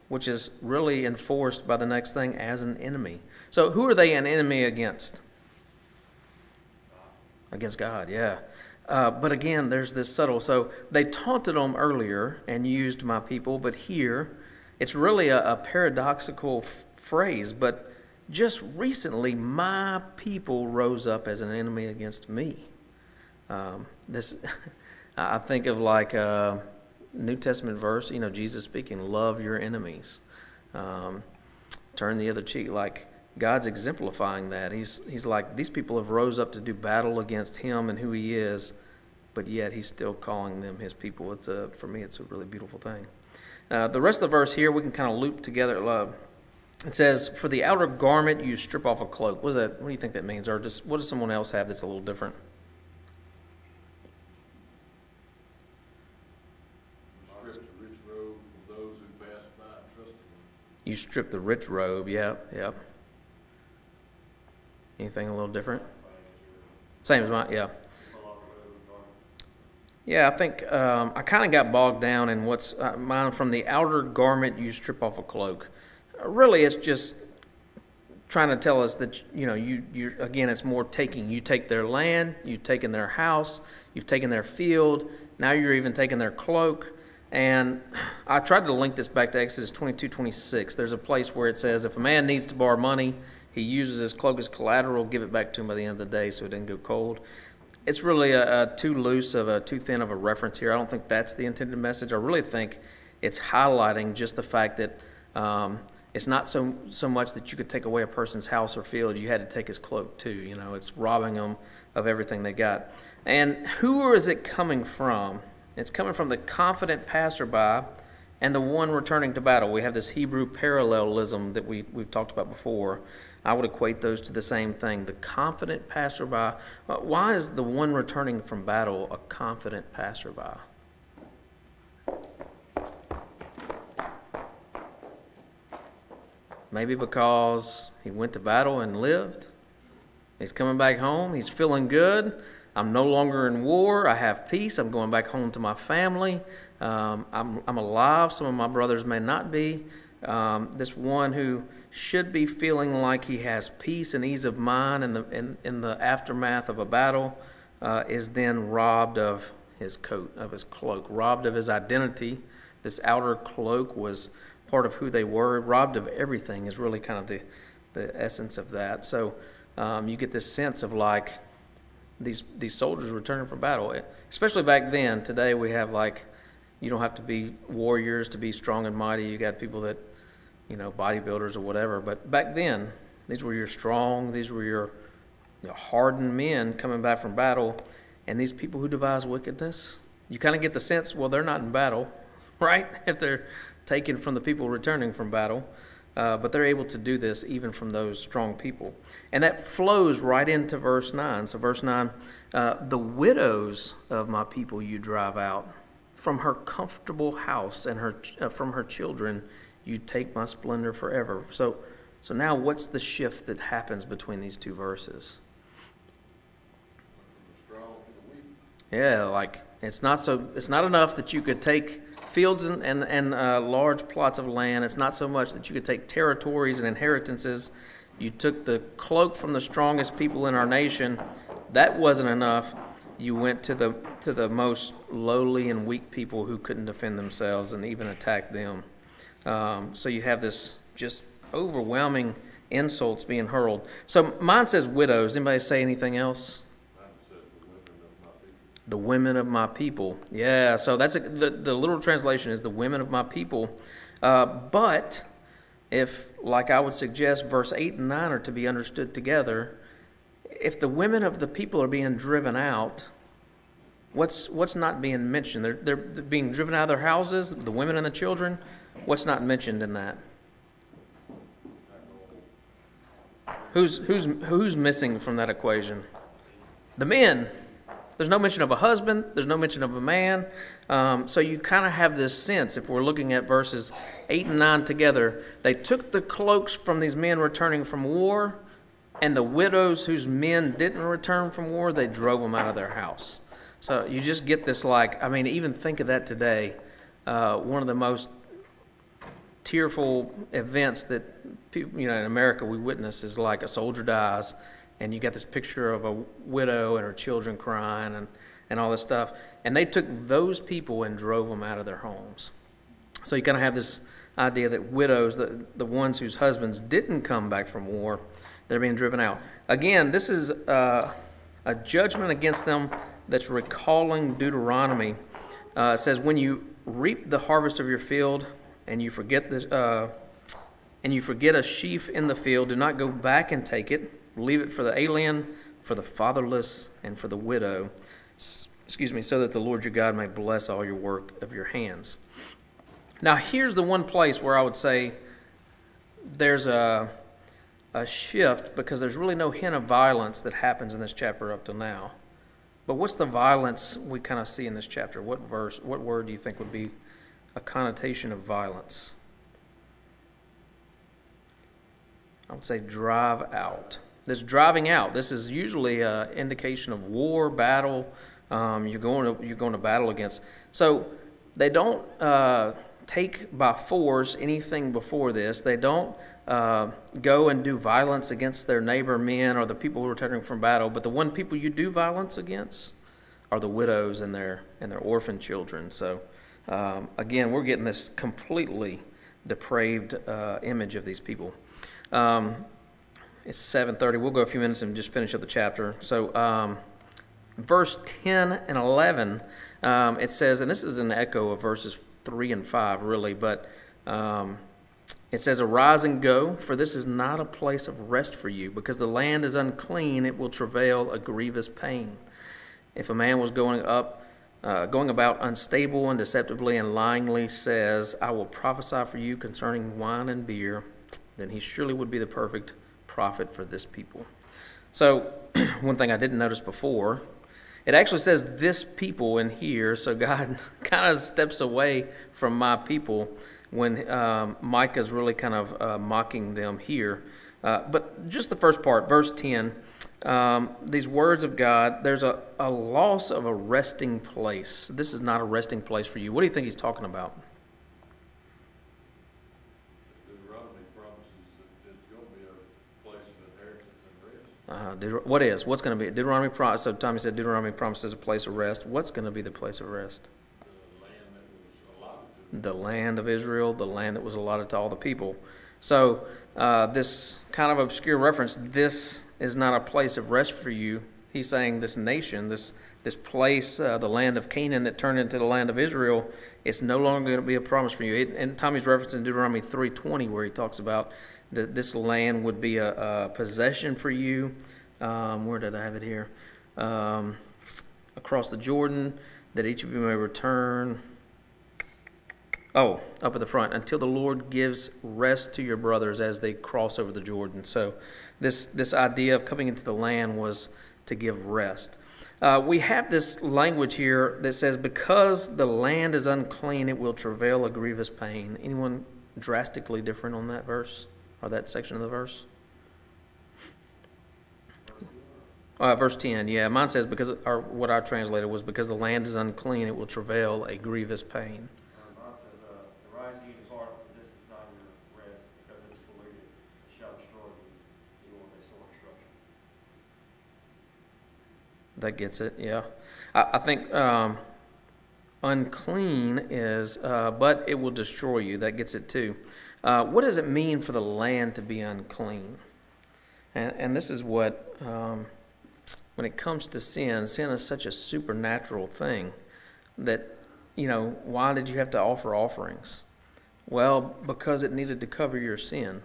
which is really enforced by the next thing as an enemy. So who are they an enemy against? Against God, yeah. But again, there's this subtle. So they taunted them earlier and used my people, but here it's really a paradoxical phrase. But just recently, my people rose up as an enemy against me. I think of like a New Testament verse, Jesus speaking, love your enemies. Turn the other cheek. Like God's exemplifying that. He's like, these people have rose up to do battle against him and who he is, but yet he's still calling them his people. For me, it's a really beautiful thing. The rest of the verse here, we can kind of loop together. It says, for the outer garment, you strip off a cloak. What do you think that means? Or what does someone else have that's a little different? You strip the rich robe, yep. Anything a little different? Same as mine, yeah. Yeah, I think I kind of got bogged down in what's mine. From the outer garment, you strip off a cloak. Really, it's just trying to tell us that, you again, it's more taking. You take their land, you've taken their house, you've taken their field, now you're even taking their cloak. And I tried to link this back to Exodus 22:26. There's a place where it says, if a man needs to borrow money, he uses his cloak as collateral, give it back to him by the end of the day so it doesn't go cold. It's really too thin of a reference here. I don't think that's the intended message. I really think it's highlighting just the fact that it's not so much that you could take away a person's house or field. You had to take his cloak too. You know, it's robbing them of everything they got. And who is it coming from? It's coming from the confident passerby and the one returning to battle. We have this Hebrew parallelism that we've talked about before. I would equate those to the same thing. The confident passerby. Why is the one returning from battle a confident passerby? Maybe because he went to battle and lived. He's coming back home. He's feeling good. I'm no longer in war. I have peace. I'm going back home to my family. I'm alive. Some of my brothers may not be. This one who should be feeling like he has peace and ease of mind in the aftermath of a battle is then robbed of his coat, of his cloak, robbed of his identity. This outer cloak was part of who they were. Robbed of everything is really kind of the essence of that. So you get this sense of like these soldiers returning from battle, especially back then. Today we have like, you don't have to be warriors to be strong and mighty. You got people that, you know, bodybuilders or whatever. But back then, these were your strong, these were your hardened men coming back from battle. And these people who devise wickedness, you kind of get the sense, well, they're not in battle, right? If they're taken from the people returning from battle. But they're able to do this even from those strong people. And that flows right into verse 9. So verse 9, the widows of my people you drive out. From her comfortable house and from her children you take my splendor forever. So now what's the shift that happens between these two verses? Yeah, like it's not enough that you could take fields and large plots of land. It's not so much that you could take territories and inheritances. You took the cloak from the strongest people in our nation. That wasn't enough. You went to the most lowly and weak people who couldn't defend themselves and even attack them. So you have this just overwhelming insults being hurled. So mine says widows. Anybody say anything else? The women of my people. Yeah, so that's the literal translation is the women of my people. But if, like I would suggest, verse 8 and 9 are to be understood together, if the women of the people are being driven out, what's not being mentioned? They're being driven out of their houses, the women and the children. What's not mentioned in that? Who's missing from that equation? The men. There's no mention of a husband. There's no mention of a man. So you kind of have this sense, if we're looking at verses 8 and 9 together, they took the cloaks from these men returning from war, and the widows whose men didn't return from war, they drove them out of their house. So you just get this even think of that today. One of the most tearful events that people, in America we witness is like a soldier dies, and you got this picture of a widow and her children crying and all this stuff. And they took those people and drove them out of their homes. So you kind of have this idea that widows, the ones whose husbands didn't come back from war, they're being driven out. Again, this is a judgment against them that's recalling Deuteronomy. It says, when you reap the harvest of your field and you forget a sheaf in the field, do not go back and take it. Leave it for the alien, for the fatherless, and for the widow. So that the Lord your God may bless all your work of your hands. Now, here's the one place where I would say there's a shift, because there's really no hint of violence that happens in this chapter up to now. But what's the violence we kind of see in this chapter? What word do you think would be a connotation of violence? I would say drive out. This driving out, this is usually an indication of war, battle. You're going to battle against. So they don't take by force anything before this. They don't go and do violence against their neighbor men or the people who are returning from battle. But the one people you do violence against are the widows and their orphan children. So Again, we're getting this completely depraved image of these people. It's 7:30. We'll go a few minutes and just finish up the chapter. So verse 10 and 11, it says, and this is an echo of verses 3 and 5, really, but it says, "Arise and go, for this is not a place of rest for you, because the land is unclean, it will travail a grievous pain. If a man was going about unstable and deceptively and lyingly says, I will prophesy for you concerning wine and beer, then he surely would be the perfect prophet for this people." So one thing I didn't notice before, it actually says this people in here, so God kind of steps away from my people when Micah's really kind of mocking them here. But just the first part, verse 10, these words of God, there's a loss of a resting place. This is not a resting place for you. What do you think he's talking about? Deuteronomy promises that it's going to be a place of inheritance and rest. What is? What's going to be? Deuteronomy promise. So Tommy said Deuteronomy promises a place of rest. What's going to be the place of rest? The land that was allotted to them. The land of Israel, the land that was allotted to all the people. So this kind of obscure reference, this is not a place of rest for you. He's saying this nation, this place, the land of Canaan that turned into the land of Israel, it's no longer going to be a promise for you. And Tommy's referencing Deuteronomy 3:20, where he talks about that this land would be a possession for you. Where did I have it here? Across the Jordan, that each of you may return. Oh, up at the front, until the Lord gives rest to your brothers as they cross over the Jordan. So this idea of coming into the land was to give rest. We have this language here that says, because the land is unclean, it will travail a grievous pain. Anyone drastically different on that verse or that section of the verse? Verse 10, yeah. Mine says, or what I translated was, because the land is unclean, it will travail a grievous pain. Mine says, "Arise ye, depart, for this is not your rest, because it is polluted, it shall destroy you, even with a sore destruction." That gets it, yeah. I think unclean is, but it will destroy you. That gets it too. What does it mean for the land to be unclean? And this is what, when it comes to sin is such a supernatural thing that, why did you have to offer offerings? Well, because it needed to cover your sin.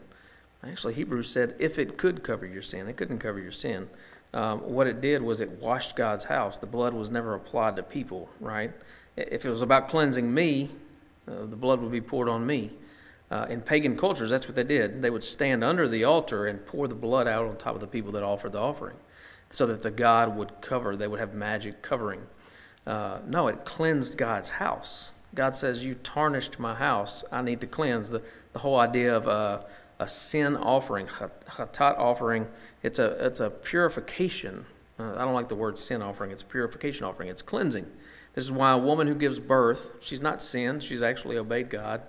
Actually, Hebrews said if it could cover your sin, it couldn't cover your sin. What it did was it washed God's house. The blood was never applied to people, right? If it was about cleansing me, the blood would be poured on me. In pagan cultures, that's what they did. They would stand under the altar and pour the blood out on top of the people that offered the offering so that the god would cover. They would have magic covering. No, it cleansed God's house. God says, you tarnished my house. I need to cleanse. The whole idea of a sin offering, chatat offering, it's a purification. I don't like the word sin offering. It's a purification offering. It's cleansing. This is why a woman who gives birth, she's not sinned. She's actually obeyed God.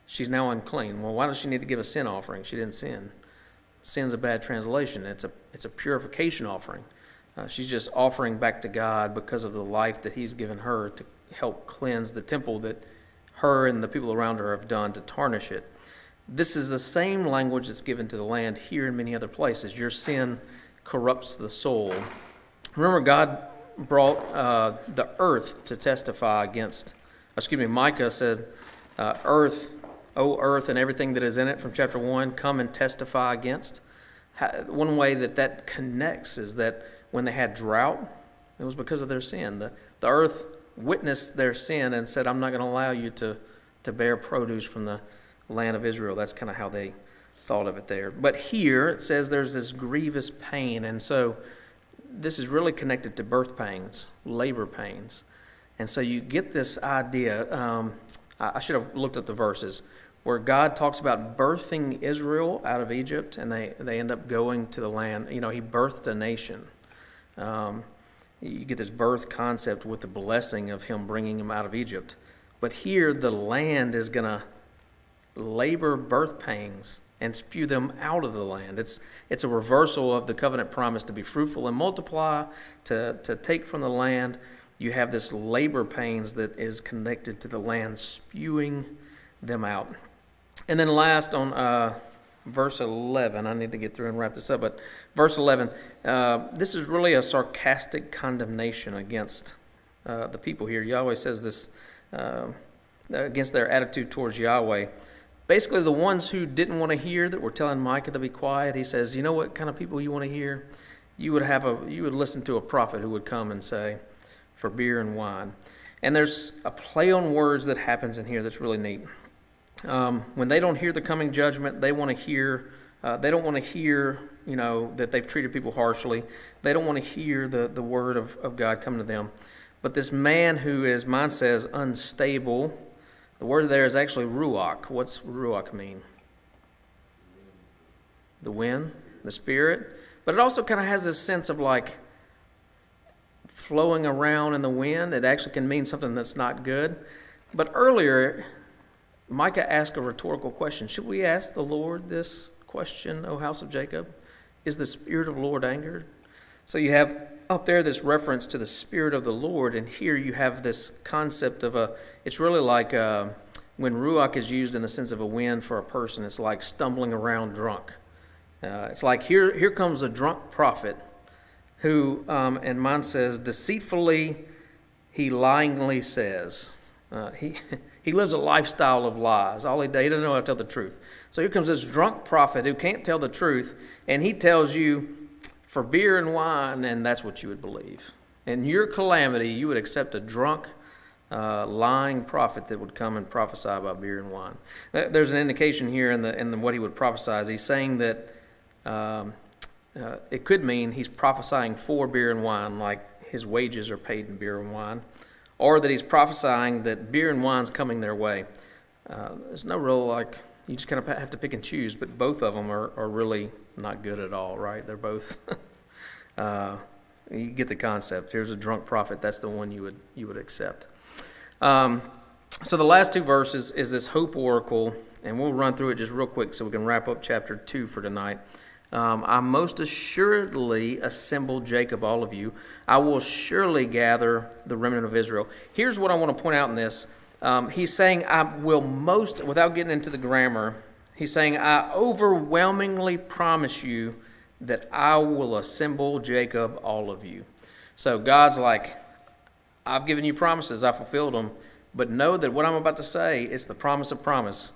She's now unclean. Well, why does she need to give a sin offering? She didn't sin. Sin's a bad translation. It's a purification offering. She's just offering back to God because of the life that he's given her to help cleanse the temple that her and the people around her have done to tarnish it. This is the same language that's given to the land here in many other places. Your sin corrupts the soul. Remember, God brought the earth to testify against, Micah said, earth, O earth and everything that is in it, from chapter 1, come and testify against. One way that connects is that when they had drought, it was because of their sin. The earth witnessed their sin and said, I'm not going to allow you to bear produce from the land of Israel. That's kind of how they thought of it there. But here it says there's this grievous pain, and so this is really connected to birth pains, labor pains. And so you get this idea, I should have looked at the verses, where God talks about birthing Israel out of Egypt, and they end up going to the land. He birthed a nation. You get this birth concept with the blessing of him bringing them out of Egypt. But here the land is going to labor birth pangs and spew them out of the land. It's a reversal of the covenant promise to be fruitful and multiply, to take from the land. you have this labor pains that is connected to the land spewing them out. And then last on verse 11, I need to get through and wrap this up, but verse 11, this is really a sarcastic condemnation against the people here. Yahweh says this against their attitude towards Yahweh. Basically, the ones who didn't want to hear, that were telling Micah to be quiet, he says, you know what kind of people you want to hear? You would listen to a prophet who would come and say, for beer and wine. And there's a play on words that happens in here that's really neat. When they don't hear the coming judgment, they want to hear. They don't want to hear, that they've treated people harshly. They don't want to hear the word of God coming to them. But this man who is, mine says, unstable. The word there is actually ruach. What's ruach mean? The wind, the spirit. But it also kind of has this sense of like flowing around in the wind. It actually can mean something that's not good. But earlier, Micah asked a rhetorical question. Should we ask the Lord this question, O house of Jacob? Is the Spirit of the Lord angered? So you have up there this reference to the Spirit of the Lord, and here you have this concept of it's really like when ruach is used in the sense of a wind for a person, it's like stumbling around drunk. It's like here comes a drunk prophet who, and mine says, deceitfully he lyingly says. He lives a lifestyle of lies. All he doesn't know how to tell the truth. So here comes this drunk prophet who can't tell the truth, and he tells you for beer and wine, and that's what you would believe. In your calamity, you would accept a drunk, lying prophet that would come and prophesy about beer and wine. There's an indication here in what he would prophesy. He's saying that it could mean he's prophesying for beer and wine, like his wages are paid in beer and wine, or that he's prophesying that beer and wine's coming their way. There's no real, you just kind of have to pick and choose, but both of them are really not good at all, right? They're both, you get the concept. Here's a drunk prophet. That's the one you would accept. So the last two verses is this hope oracle, and we'll run through it just real quick so we can wrap up chapter 2 for tonight. I most assuredly assemble Jacob, all of you. I will surely gather the remnant of Israel. Here's what I want to point out in this. He's saying, I will without getting into the grammar, he's saying, I overwhelmingly promise you that I will assemble Jacob, all of you. So God's like, I've given you promises, I fulfilled them, but know that what I'm about to say is the promise of promise.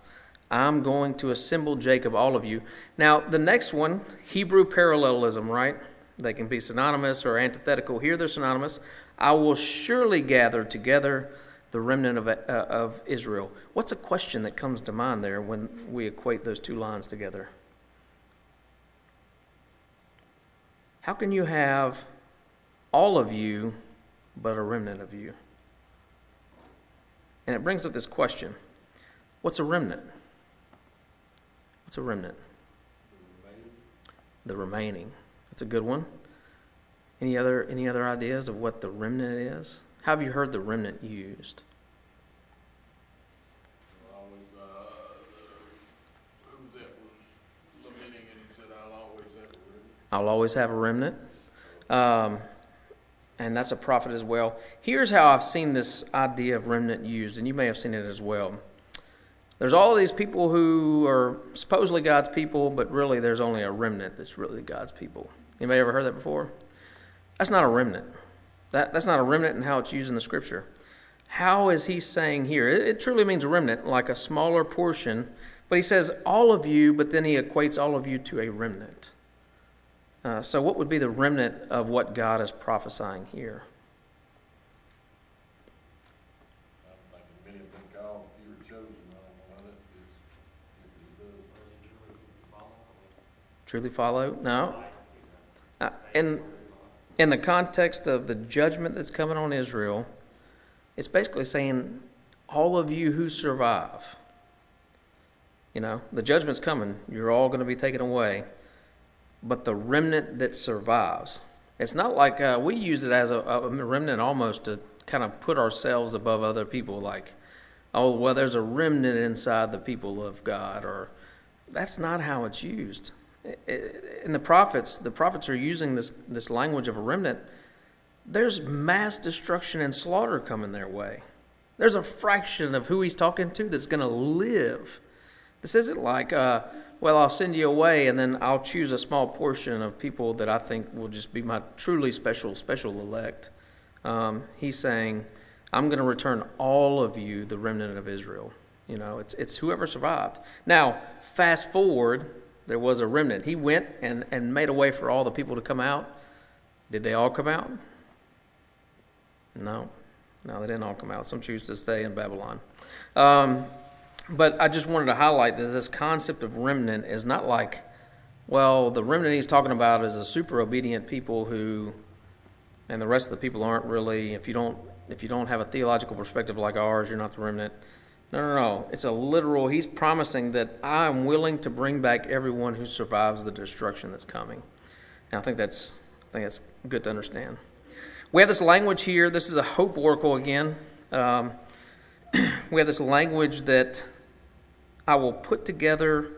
I'm going to assemble Jacob, all of you. Now, the next one, Hebrew parallelism, right? They can be synonymous or antithetical. Here they're synonymous. I will surely gather together the remnant of Israel. What's a question that comes to mind there when we equate those two lines together? How can you have all of you but a remnant of you? And it brings up this question. What's a remnant? What's a remnant? The remaining. That's a good one. Any other ideas of what the remnant is? How have you heard the remnant used? Who that was lamenting and he said, I'll always have a remnant. And that's a prophet as well. Here's how I've seen this idea of remnant used, and you may have seen it as well. There's all these people who are supposedly God's people, but really there's only a remnant that's really God's people. Anybody ever heard that before? That's not a remnant. That's not a remnant in how it's used in the Scripture. How is he saying here? It truly means a remnant, like a smaller portion. But he says all of you, but then he equates all of you to a remnant. So what would be the remnant of what God is prophesying here? I'm thinking many have been called, few are chosen. I don't know how that is. Truly follow? No. In the context of the judgment that's coming on Israel, it's basically saying all of you who survive. The judgment's coming. You're all going to be taken away. But the remnant that survives. It's not like we use it as a remnant almost to kind of put ourselves above other people, like, oh, well, there's a remnant inside the people of God, or that's not how it's used. In the prophets are using this language of a remnant there's mass destruction and slaughter coming their way. There's a fraction of who he's talking to that's going to live. This isn't like, well, I'll send you away and then I'll choose a small portion of people that I think will just be my truly special elect. He's saying, I'm going to return all of you, the remnant of Israel. You know, it's whoever survived. Now, fast forward, there was a remnant. He went and made a way for all the people to come out. Did they all come out? No, they didn't all come out. Some choose to stay in Babylon. But I just wanted to highlight that this concept of remnant is not like, well, the remnant he's talking about is a super obedient people who, and the rest of the people aren't really, if you don't have a theological perspective like ours, you're not the remnant. No. It's a literal, he's promising that I'm willing to bring back everyone who survives the destruction that's coming. And I think that's good to understand. We have this language here. This is a hope oracle again. We have this language that I will put together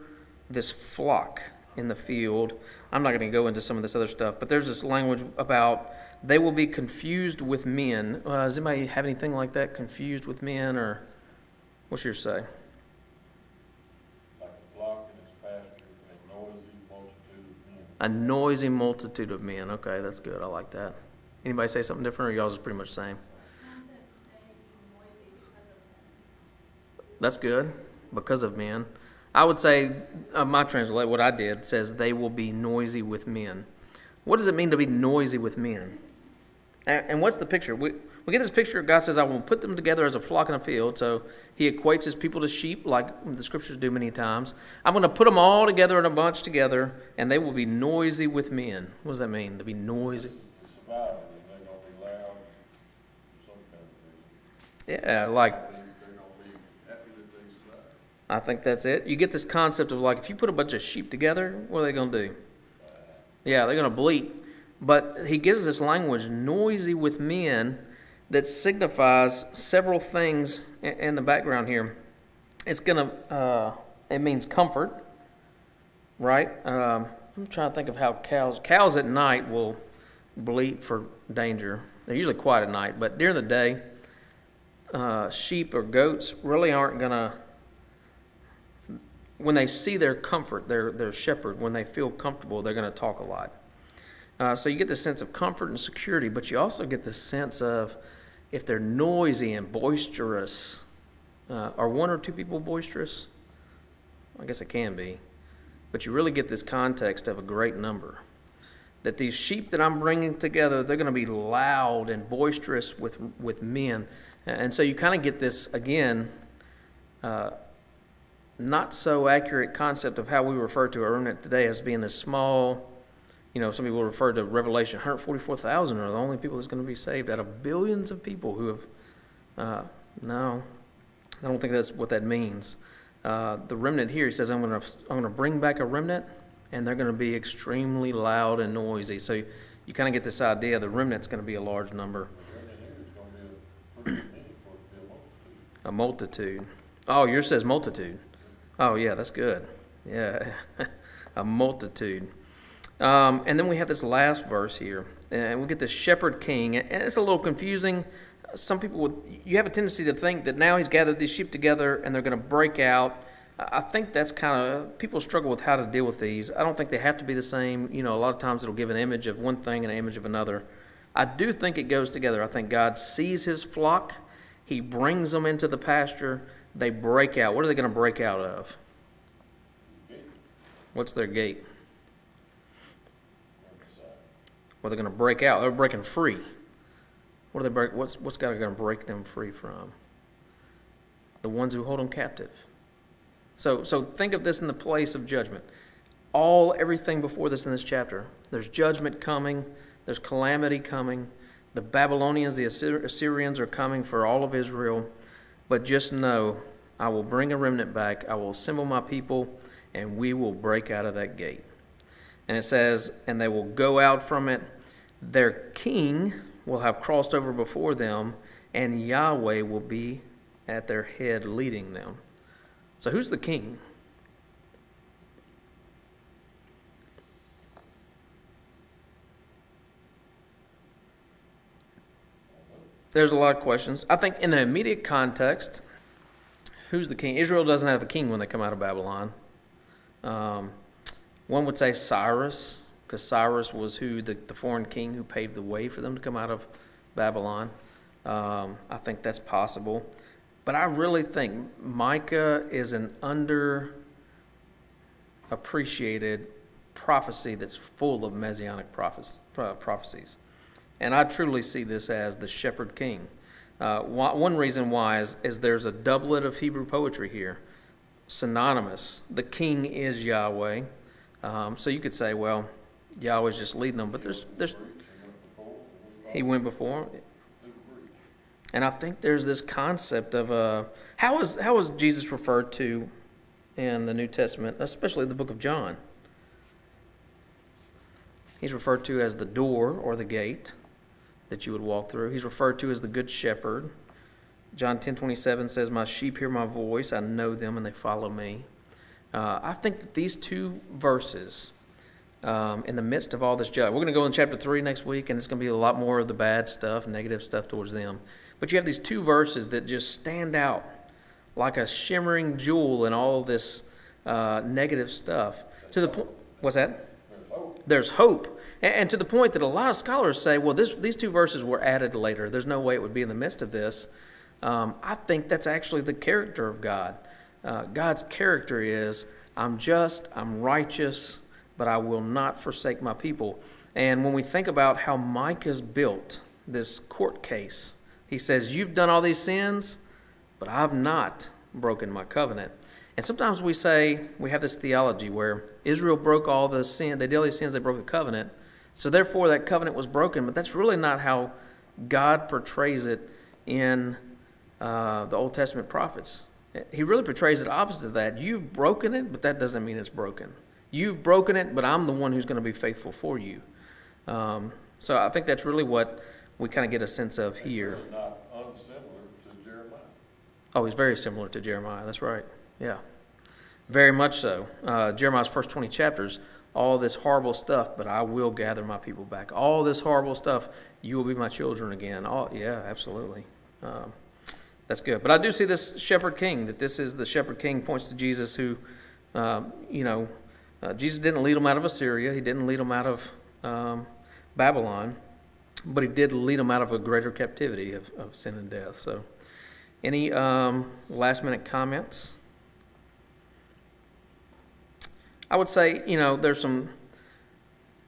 this flock in the field. I'm not going to go into some of this other stuff, but there's this language about they will be confused with men. Does anybody have anything like that? Confused with men, or what's yours say? Like a flock in its pasture, a noisy multitude of men. A noisy multitude of men. Okay, that's good. I like that. Anybody say something different, or y'all's is pretty much the same? That's good. Because of men. I would say, my translate, what I did, says they will be noisy with men. What does it mean to be noisy with men? And what's the picture? We get this picture, God says, I will put them together as a flock in a field. So he equates his people to sheep, like the scriptures do many times. I'm going to put them all together in a bunch together, and they will be noisy with men. What does that mean, to be noisy? Survive, they're going to be loud, some kind of thing. Yeah, like, They're going to be happy that they survive. I think that's it. You get this concept of like, if you put a bunch of sheep together, what are they going to do? Yeah, they're going to bleat. But he gives this language, noisy with men, that signifies several things in the background here. It's going to, it means comfort, right? I'm trying to think of how cows at night will bleat for danger. They're usually quiet at night, but during the day, sheep or goats really aren't going to, when they see their comfort, their shepherd, when they feel comfortable, they're going to talk a lot. So you get this sense of comfort and security, but you also get this sense of, if they're noisy and boisterous, are one or two people boisterous? I guess it can be. But you really get this context of a great number. That these sheep that I'm bringing together, they're going to be loud and boisterous with men. And so you kind of get this, again, not so accurate concept of how we refer to a remnant today as being this small. You know, some people refer to Revelation, 144,000 are the only people that's going to be saved out of billions of people who have, no, I don't think that's what that means. The remnant here, he says, I'm going to bring back a remnant, and they're going to be extremely loud and noisy. So you kind of get this idea, the remnant's going to be a large number. The remnant here is going to be a pretty many for it to be a multitude. A multitude. Oh, yours says multitude. Oh, yeah, that's good. Yeah, a multitude. And then we have this last verse here, and we get this shepherd king, and it's a little confusing. Some people you have a tendency to think that now he's gathered these sheep together and they're going to break out. I think that's kind of, people struggle with how to deal with these. I don't think they have to be the same. You know, a lot of times it'll give an image of one thing and an image of another. I do think it goes together. I think God sees his flock. He brings them into the pasture. They break out. What are they going to break out of? What's their gate? Well, they're going to break out. They're breaking free. What are they break? What's God going to break them free from? The ones who hold them captive. So think of this in the place of judgment. Everything before this in this chapter. There's judgment coming. There's calamity coming. The Babylonians, the Assyrians are coming for all of Israel. But just know, I will bring a remnant back. I will assemble my people, and we will break out of that gate. And it says, and they will go out from it. Their king will have crossed over before them, and Yahweh will be at their head leading them. So who's the king? There's a lot of questions. I think in the immediate context, who's the king? Israel doesn't have a king when they come out of Babylon. One would say Cyrus, because Cyrus was the foreign king who paved the way for them to come out of Babylon. I think that's possible. But I really think Micah is an underappreciated prophecy that's full of messianic prophecies. And I truly see this as the shepherd king. One reason why is there's a doublet of Hebrew poetry here, synonymous. The king is Yahweh. So you could say, well, Yahweh's just leading them, but there's he went before. And I think there's this concept of how is Jesus referred to in the New Testament, especially the book of John? He's referred to as the door or the gate that you would walk through. He's referred to as the good shepherd. John 10:27 says, "My sheep hear my voice, I know them, and they follow me." I think that these two verses, in the midst of all this judgment, we're going to go in chapter 3 next week, and it's going to be a lot more of the bad stuff, negative stuff towards them. But you have these two verses that just stand out like a shimmering jewel in all this negative stuff. To the point, what's that? There's hope. And to the point that a lot of scholars say, well, these two verses were added later. There's no way it would be in the midst of this. I think that's actually the character of God. God's character is, I'm just, I'm righteous, but I will not forsake my people. And when we think about how Micah's built this court case, he says, you've done all these sins, but I've not broken my covenant. And sometimes we have this theology where Israel broke all the sin, they did all these sins, they broke the covenant. So therefore that covenant was broken, but that's really not how God portrays it in the Old Testament prophets. He really portrays it opposite of that. You've broken it, but that doesn't mean it's broken. You've broken it, but I'm the one who's going to be faithful for you. So I think that's really what we kind of get a sense of here. It's really not unsimilar to Jeremiah. Oh, he's very similar to Jeremiah. That's right. Yeah, very much so. Jeremiah's first 20 chapters, all this horrible stuff, but I will gather my people back. All this horrible stuff, you will be my children again. Yeah, absolutely. That's good. But I do see this shepherd king, that this is the shepherd king, points to Jesus who, Jesus didn't lead them out of Assyria. He didn't lead them out of Babylon, but he did lead them out of a greater captivity of sin and death. So any last minute comments? I would say, there's some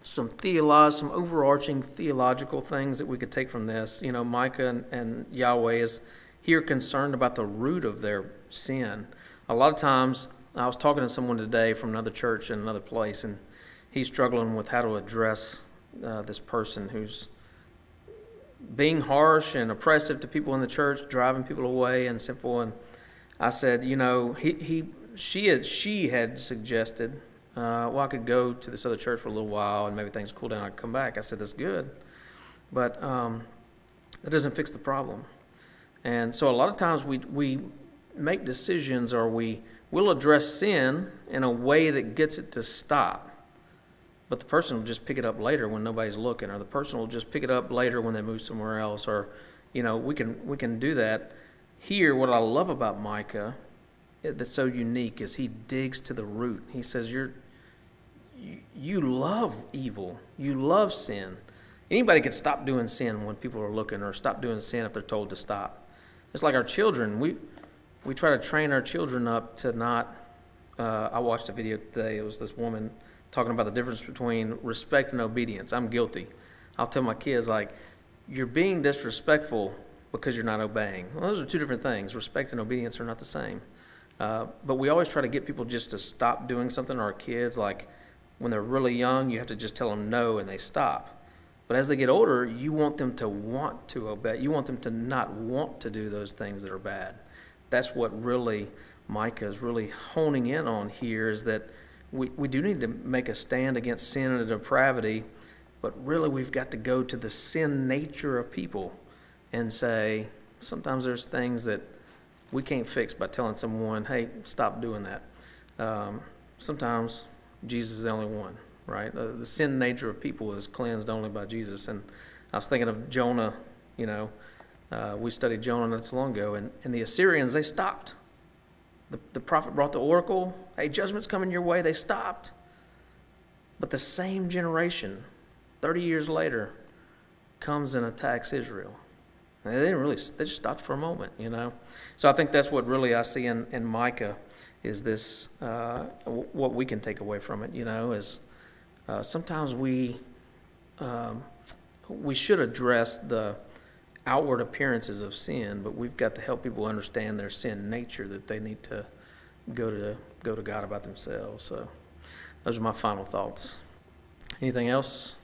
overarching theological things that we could take from this. Micah and Yahweh is here concerned about the root of their sin. A lot of times, I was talking to someone today from another church in another place, and he's struggling with how to address this person who's being harsh and oppressive to people in the church, driving people away and sinful. And I said, she had suggested, I could go to this other church for a little while and maybe things cool down, I'd come back. I said, that's good, but that doesn't fix the problem. And so a lot of times we make decisions, or we'll address sin in a way that gets it to stop. But the person will just pick it up later when nobody's looking, or the person will just pick it up later when they move somewhere else, or we can do that. Here, what I love about Micah that's so unique is he digs to the root. He says, you love evil, you love sin. Anybody could stop doing sin when people are looking, or stop doing sin if they're told to stop. It's like our children. We try to train our children up to not. I watched a video today. It was this woman talking about the difference between respect and obedience. I'm guilty. I'll tell my kids, you're being disrespectful because you're not obeying. Well, those are two different things. Respect and obedience are not the same. But we always try to get people just to stop doing something. Or our kids, when they're really young, you have to just tell them no and they stop. But as they get older, you want them to want to obey. You want them to not want to do those things that are bad. That's what really Micah is really honing in on here, is that we do need to make a stand against sin and depravity, but really we've got to go to the sin nature of people and say, sometimes there's things that we can't fix by telling someone, hey, stop doing that. Sometimes Jesus is the only one, right? The sin nature of people is cleansed only by Jesus. And I was thinking of Jonah, We studied Jonah not so long ago, and the Assyrians, they stopped. The prophet brought the oracle. Hey, judgment's coming your way. They stopped. But the same generation, 30 years later, comes and attacks Israel. And they just stopped for a moment, So I think that's what really I see in Micah is this, what we can take away from it, is sometimes we should address the outward appearances of sin, but we've got to help people understand their sin nature, that they need to go to God about themselves. So those are my final thoughts. Anything else?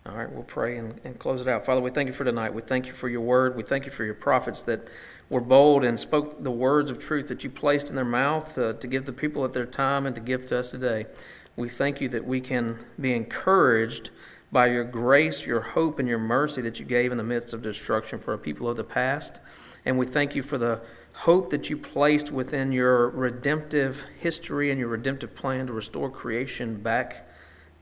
All right, we'll pray and close it out. Father, we thank you for tonight. We thank you for your word. We thank you for your prophets that were bold and spoke the words of truth that you placed in their mouth to give the people at their time and to give to us today. We thank you that we can be encouraged by your grace, your hope, and your mercy that you gave in the midst of destruction for a people of the past. And we thank you for the hope that you placed within your redemptive history and your redemptive plan to restore creation back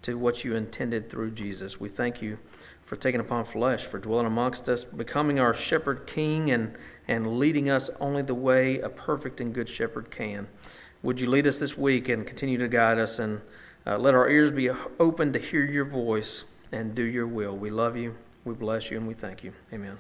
to what you intended through Jesus. We thank you for taking upon flesh, for dwelling amongst us, becoming our shepherd king, and leading us only the way a perfect and good shepherd can. Would you lead us this week and continue to guide us, and let our ears be open to hear your voice and do your will. We love you, we bless you, and we thank you. Amen.